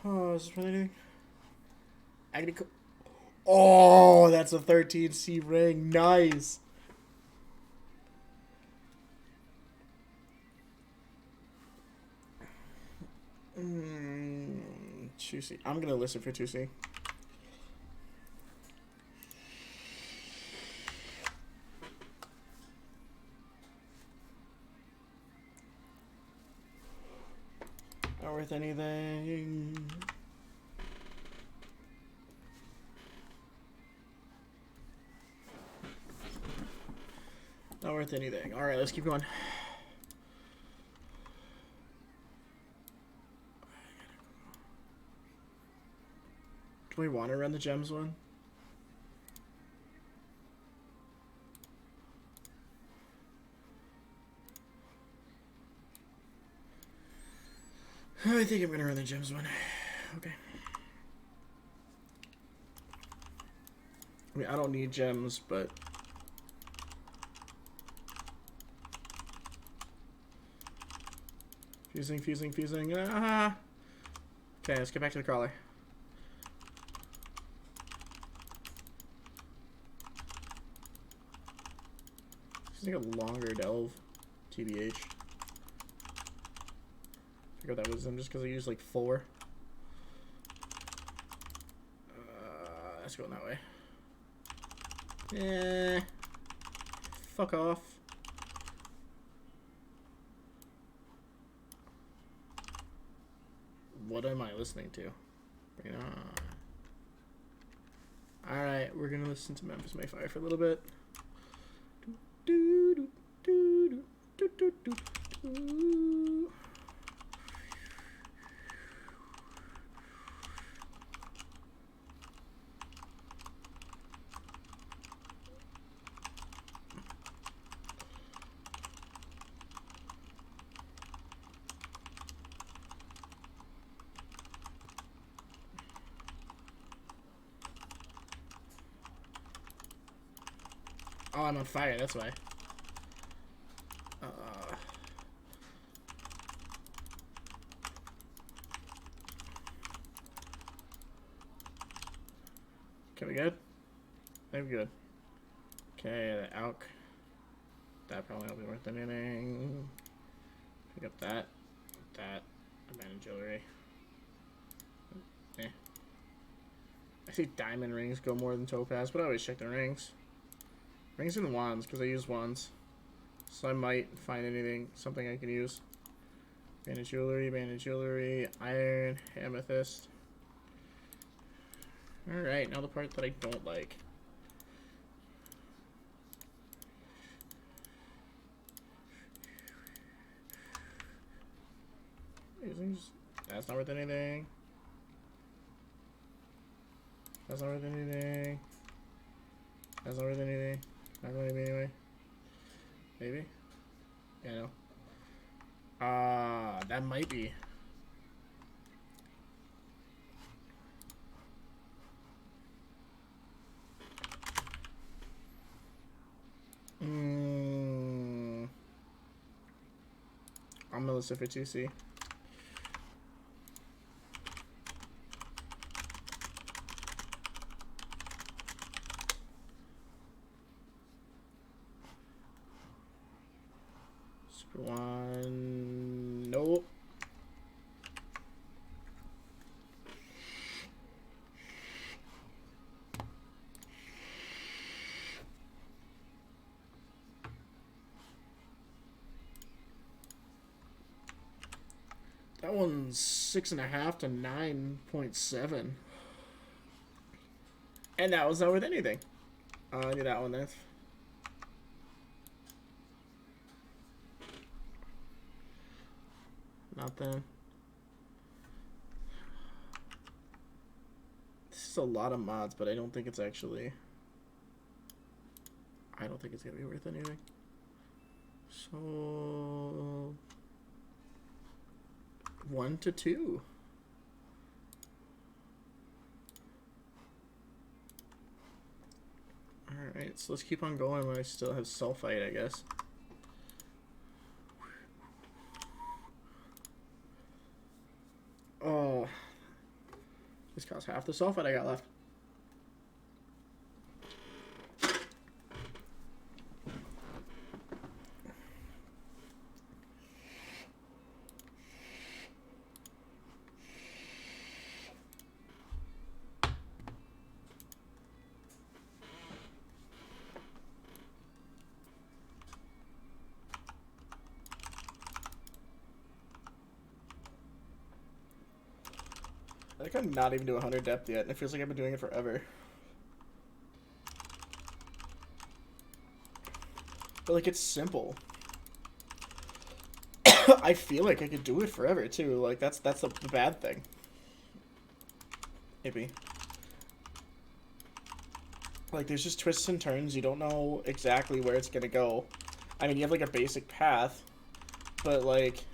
Oh, is this really anything? I gotta go. Oh, that's a 13C ring. Nice. Juicy. I'm gonna listen for 2C. Not worth anything. Not worth anything. Alright, let's keep going. Do we want to run the gems one? I think I'm gonna run the gems one. Okay. I mean, I don't need gems, but fusing. Ah! Okay, let's get back to the crawler. This is like a longer delve, TBH. I forgot that was them just because I used like 4. Let's go that way. Eh. Fuck off. What am I listening to? Bring it on. Alright, we're gonna listen to Memphis Mayfire for a little bit. Do, do, do, do, do, do, do. Oh, I'm on fire, that's why. Okay, we good? I think we're good. Okay, the Alk. That probably won't be worth anything. Pick up that. Abandoned jewelry. Eh. I see diamond rings go more than topaz, but I always check the rings. Rings and wands, because I use wands. So I might find anything, something I can use. Banded jewelry, iron, amethyst. Alright, now the part that I don't like. That's not worth anything. That's not worth anything. That's not worth anything. Not going to be anyway. Maybe? Yeah, no. That might be. I'm Melissa for 2C. Super one. Nope. That one's 6.5 to 9.7. And that was not worth anything. I need that one then. Nothing. This is a lot of mods, but I don't think it's actually... I don't think it's going to be worth anything. So... 1 to 2. Alright, so let's keep on going when I still have sulfite, I guess. Oh. This costs half the sulfite I got left. I think I'm not even to 100 depth yet, and it feels like I've been doing it forever. But, like, it's simple. I feel like I could do it forever, too. Like, that's the bad thing. Maybe. Like, there's just twists and turns. You don't know exactly where it's gonna go. I mean, you have, like, a basic path. But, like...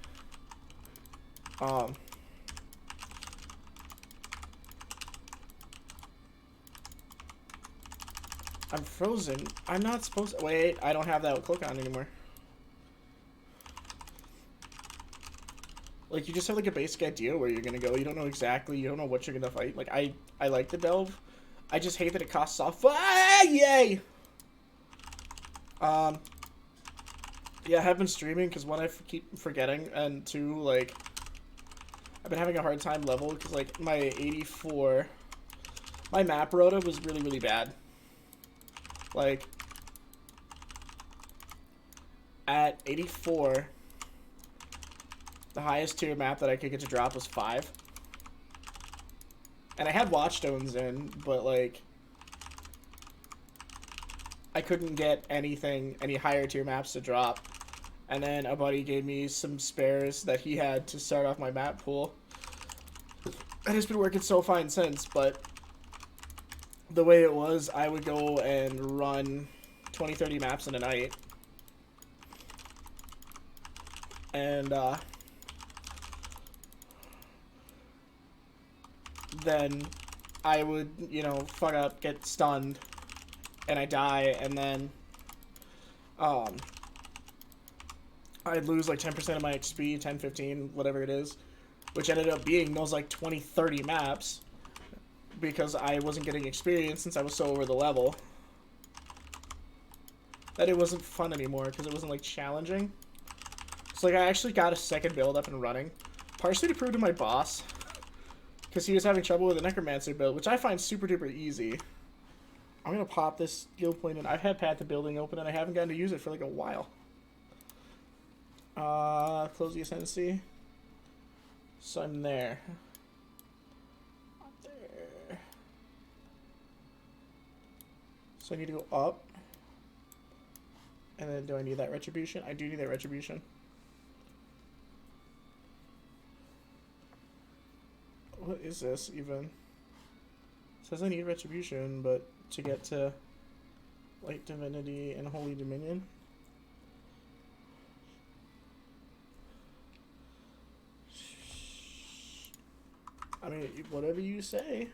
I'm frozen. I'm not supposed to... Wait, I don't have that click on anymore. Like, you just have, like, a basic idea where you're gonna go. You don't know exactly. You don't know what you're gonna fight. Like, I like the delve. I just hate that it costs off. Ah, yay! Yeah, I have been streaming because, one, I keep forgetting, and two, like... I've been having a hard time level because, like, my 84... My map rota was really, really bad. Like... At 84... The highest tier map that I could get to drop was 5. And I had Watchstones in, but, like... I couldn't get anything, any higher tier maps to drop. And then a buddy gave me some spares that he had to start off my map pool. And it's been working so fine since, but... The way it was, I would go and run 20-30 maps in a night. And, then I would, you know, fuck up, get stunned, and I die, and then, I'd lose, like, 10% of my XP, 10, 15, whatever it is, which ended up being those, like, 20, 30 maps, because I wasn't getting experience since I was so over the level, that it wasn't fun anymore, because it wasn't, like, challenging. So, like, I actually got a second build up and running, partially to prove to my boss, because he was having trouble with the Necromancer build, which I find super duper easy. I'm going to pop this guild point in. I've had Path to Building open, and I haven't gotten to use it for like a while. Close the Ascendancy. So I'm there. Up there. So I need to go up. And then do I need that Retribution? I do need that Retribution. What is this even? It says I need Retribution, but to get to Light Divinity and Holy Dominion. I mean, whatever you say.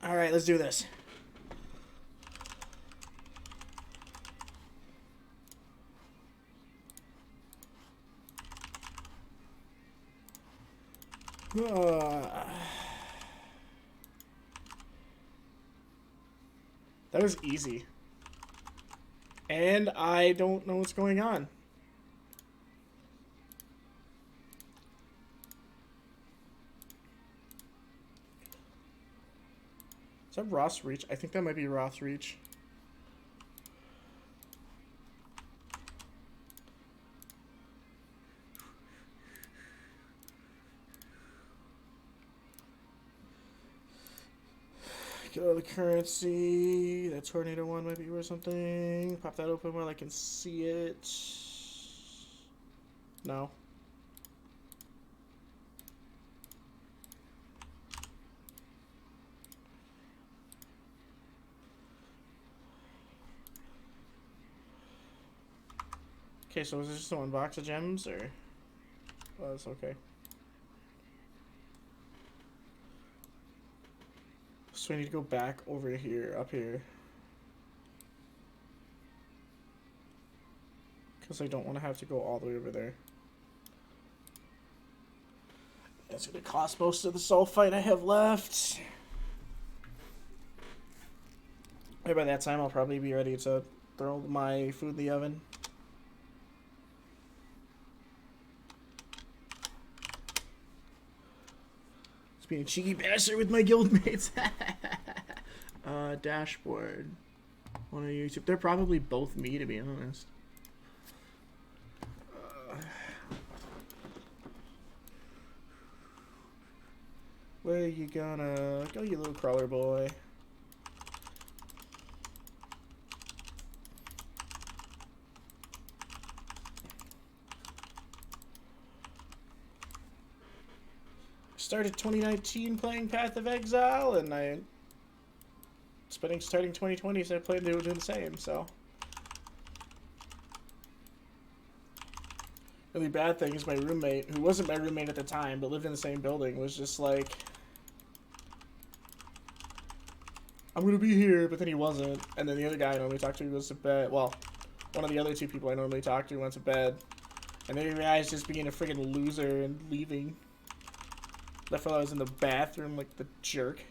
All right, let's do this. That was easy. And I don't know what's going on. Is that Ross Reach? I think that might be Ross Reach. Go to the currency. That tornado one might be worth something. Pop that open while I can see it. No. Okay, so is this just one box of gems, or? Oh, that's okay. So I need to go back over here, up here. Because I don't want to have to go all the way over there. That's gonna cost most of the sulfite I have left. Maybe by that time I'll probably be ready to throw my food in the oven. Just being a cheeky bastard with my guildmates. Dashboard. One on YouTube. They're probably both me, to be honest. Where you gonna go, you little crawler boy? Started 2019 playing Path of Exile, and starting 2020, so I played doing the same. So, really bad thing is my roommate, who wasn't my roommate at the time, but lived in the same building, was just like, I'm gonna be here, but then he wasn't. And then the other guy I normally talk to goes to bed. Well, one of the other two people I normally talk to went to bed. And then he realized just being a friggin' loser and leaving. Left while I was in the bathroom like the jerk.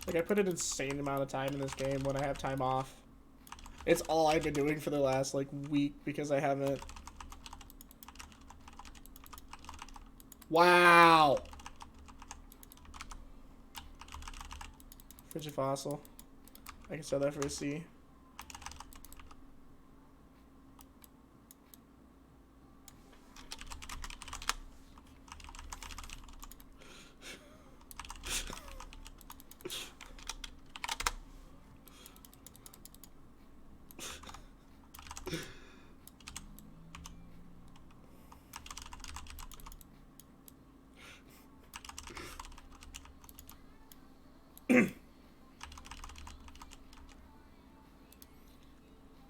Like, I put an insane amount of time in this game when I have time off. It's all I've been doing for the last, like, week because I haven't... Wow! Frigid fossil. I can sell that for a C.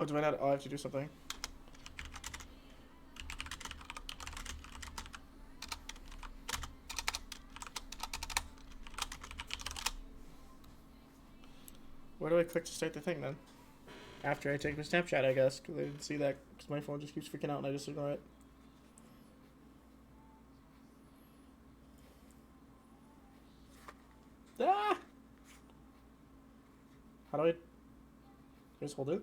Oh, do I not? Oh, I have to do something. Where do I click to start the thing then? After I take my Snapchat, I guess, because I didn't see that, because my phone just keeps freaking out and I just ignore it. Ah! How do I just hold it?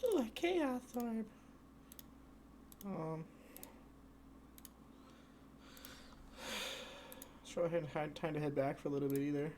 Ooh, a chaos orb. So I had time to head back for a little bit either.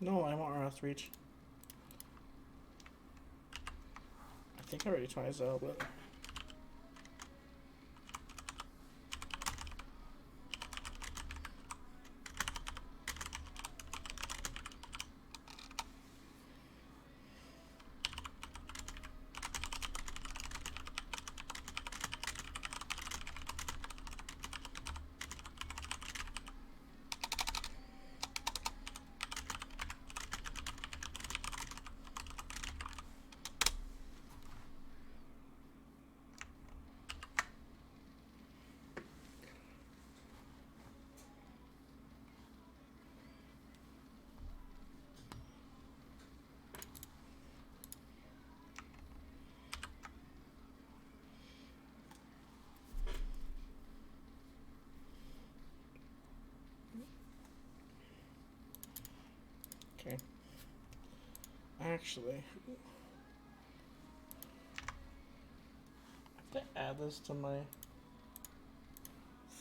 No, I want RF reach. I think I already tried Zell, but okay. Actually, I have to add this to my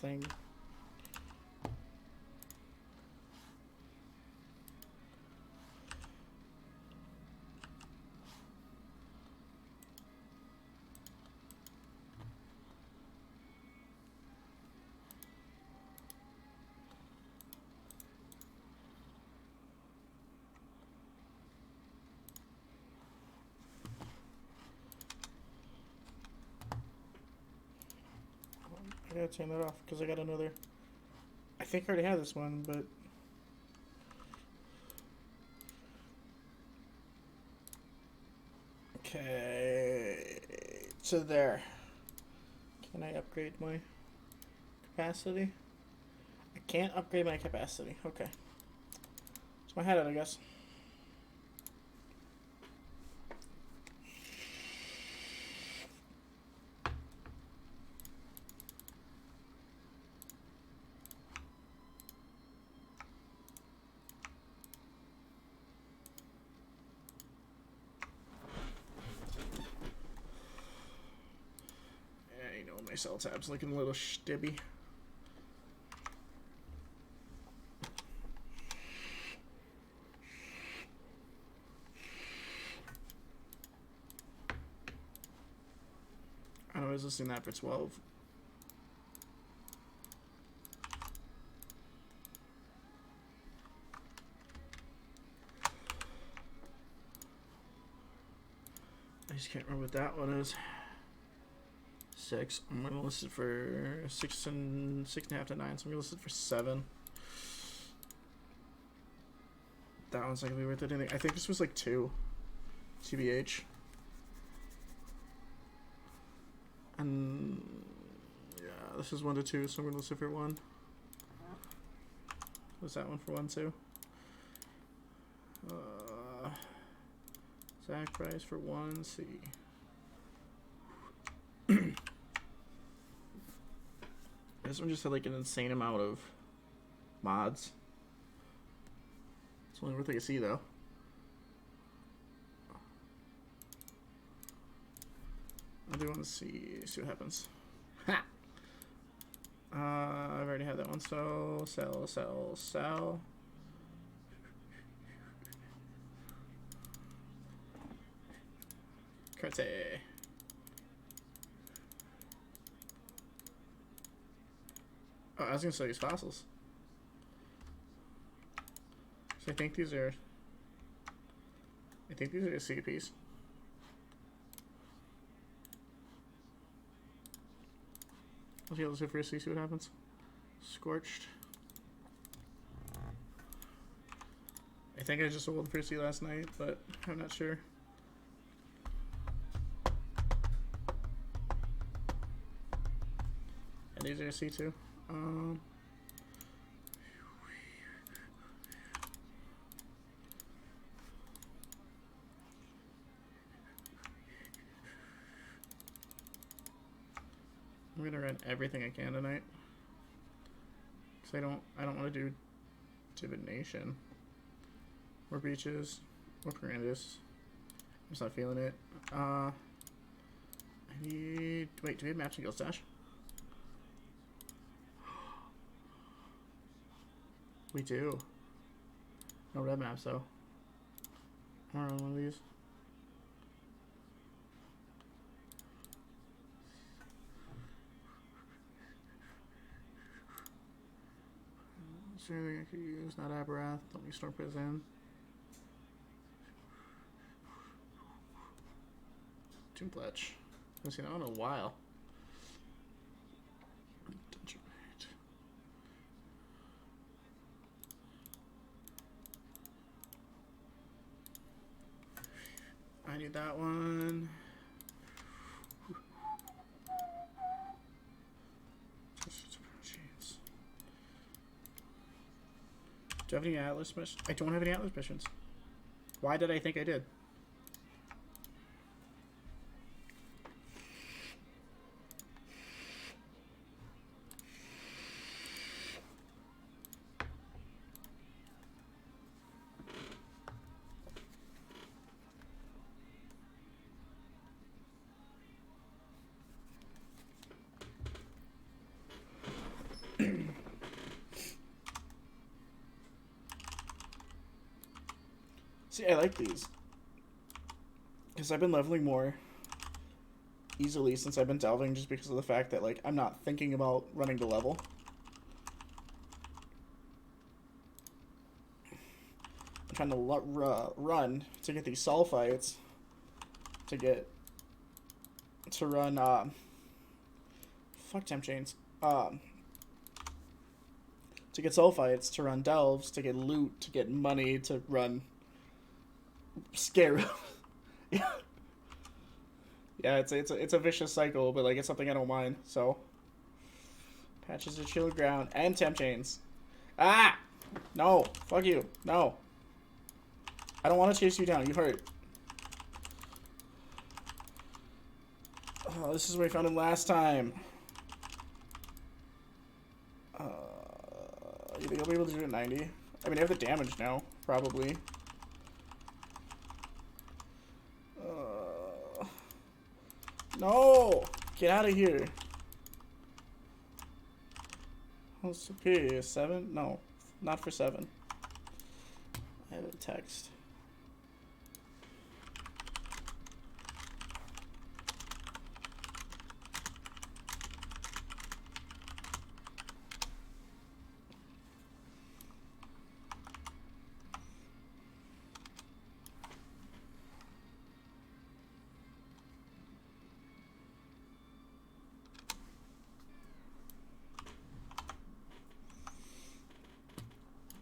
thing. I gotta turn that off because I got another. I think I already had this one, but okay. So there. Can I upgrade my capacity? I can't upgrade my capacity. Okay. So my head out, I guess. Yeah, you know, my cell tab's looking a little stibby. I was listening to that for 12. I just can't remember what that one is. 6. I'm gonna list it for 6.5 to 9. So I'm gonna list it for 7. That one's not gonna be worth it. Anything. I think this was like 2. TBH. And yeah, this is 1 to 2, so I'm gonna list it for 1. Was that one for 1 too? Zach price for 1. C. This one just had like an insane amount of mods. It's only worth like a C though. I do want to see what happens. Ha! I've already had that one, so sell. Carte. Oh, I was gonna sell these fossils. So I think these are the CPs. Let's go for a C, see what happens. Scorched. I think I just sold for C last night, but I'm not sure. easier to see too. I'm gonna run everything I can tonight. Cause I don't want to do divination or beaches or Pirandus. I'm just not feeling it. I need. Wait, do we have matching guild stash? We do. No red maps though. I'm gonna run one of these. Is there anything I could use? Not Aberrath. Don't need Storm Prison. Tomb Pledge. I haven't seen that one in a while. Dungeon Raid. I need that one. Do I have any Atlas missions? I don't have any Atlas missions. Why did I think I did? See, I like these. Because I've been leveling more easily since I've been delving just because of the fact that, like, I'm not thinking about running the level. I'm trying to run to get these sulfites to run, fuck temp chains. To get sulfites, to run delves, to get loot, to get money, to run Scarab. Yeah. Yeah, it's a vicious cycle, but like it's something I don't mind. So patches of chill ground and temp chains. Ah! No, fuck you. No. I don't want to chase you down. You hurt. Oh, this is where I found him last time. You think I'll be able to do it at 90? I mean, I have the damage now, probably. No! Get out of here. Oh, superior. 7? No, not for 7. I have a text.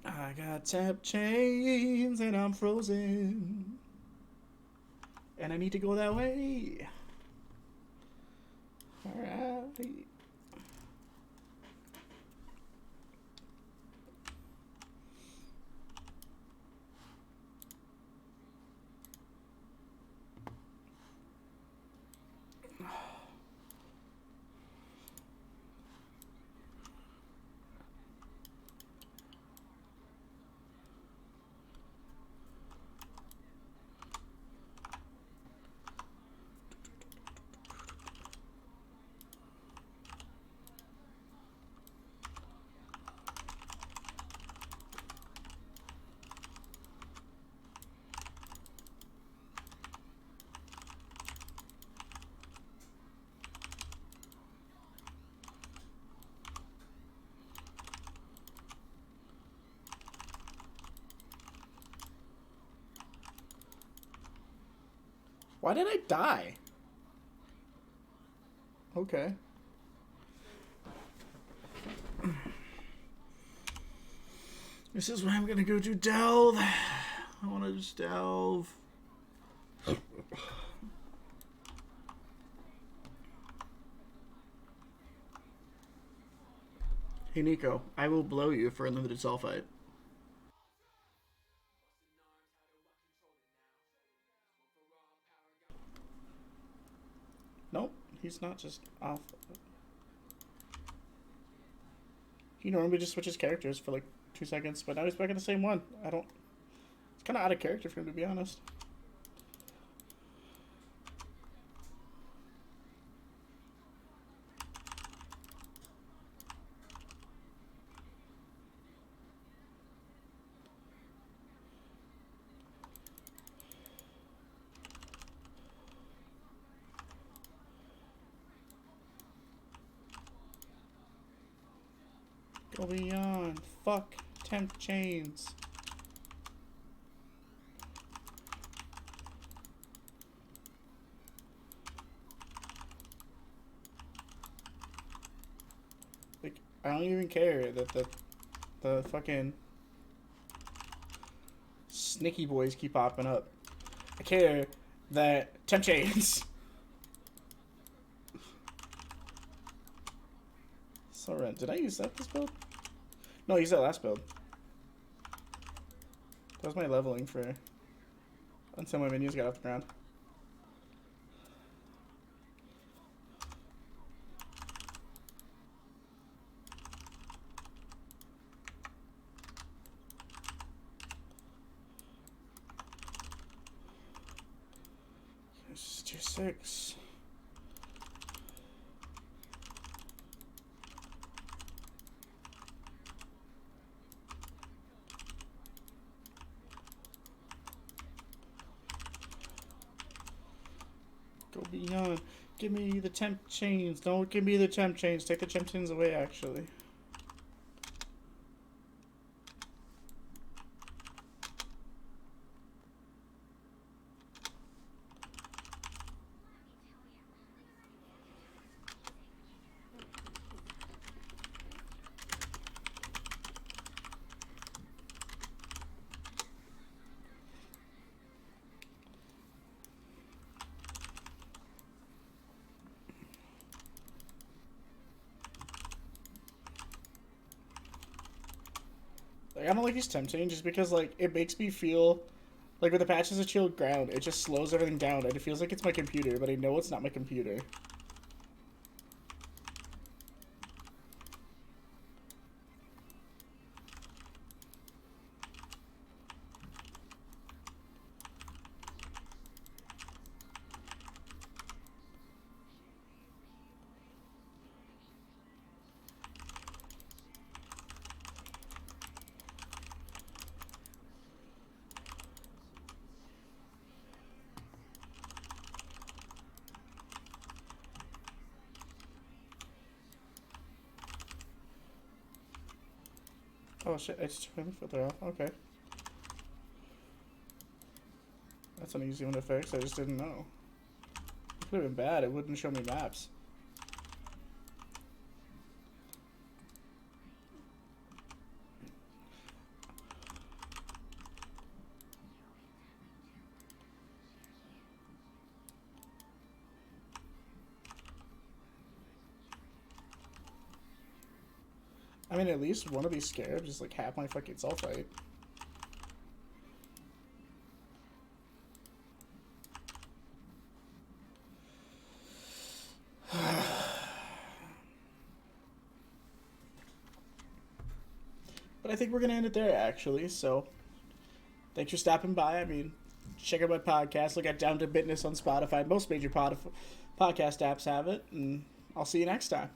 I got tap chains and I'm frozen. And I need to go that way. Alright. Why did I die? Okay. This is why I'm gonna go do delve. I wanna just delve. Hey Nico, I will blow you for unlimited sulfite. Nope, he's not just off. He normally just switches characters for like 2 seconds, but now he's back in the same one. I don't. It's kind of out of character for him, to be honest. Go beyond. Fuck. Temp chains. Like, I don't even care that the fucking sneaky boys keep popping up. I care that temp chains. So Ren, did I use that this build? No, I used that last build. That was my leveling for until my minions got off the ground. This is tier 6. Go beyond. Give me the temp chains. Don't give me the temp chains. Take the temp chains away, actually. Like, I don't like these temp chains just because, like, it makes me feel like with the patches of chilled ground, it just slows everything down and it feels like it's my computer, but I know it's not my computer. Oh shit, I just turned the filter off. Okay. That's an easy one to fix, I just didn't know. It could have been bad, it wouldn't show me maps. I mean, at least one of these scarabs is like half my fucking sulfite. But I think we're gonna end it there, actually. So, thanks for stopping by. I mean, check out my podcast. Look at Down to Bitness on Spotify. Most major podcast apps have it, and I'll see you next time.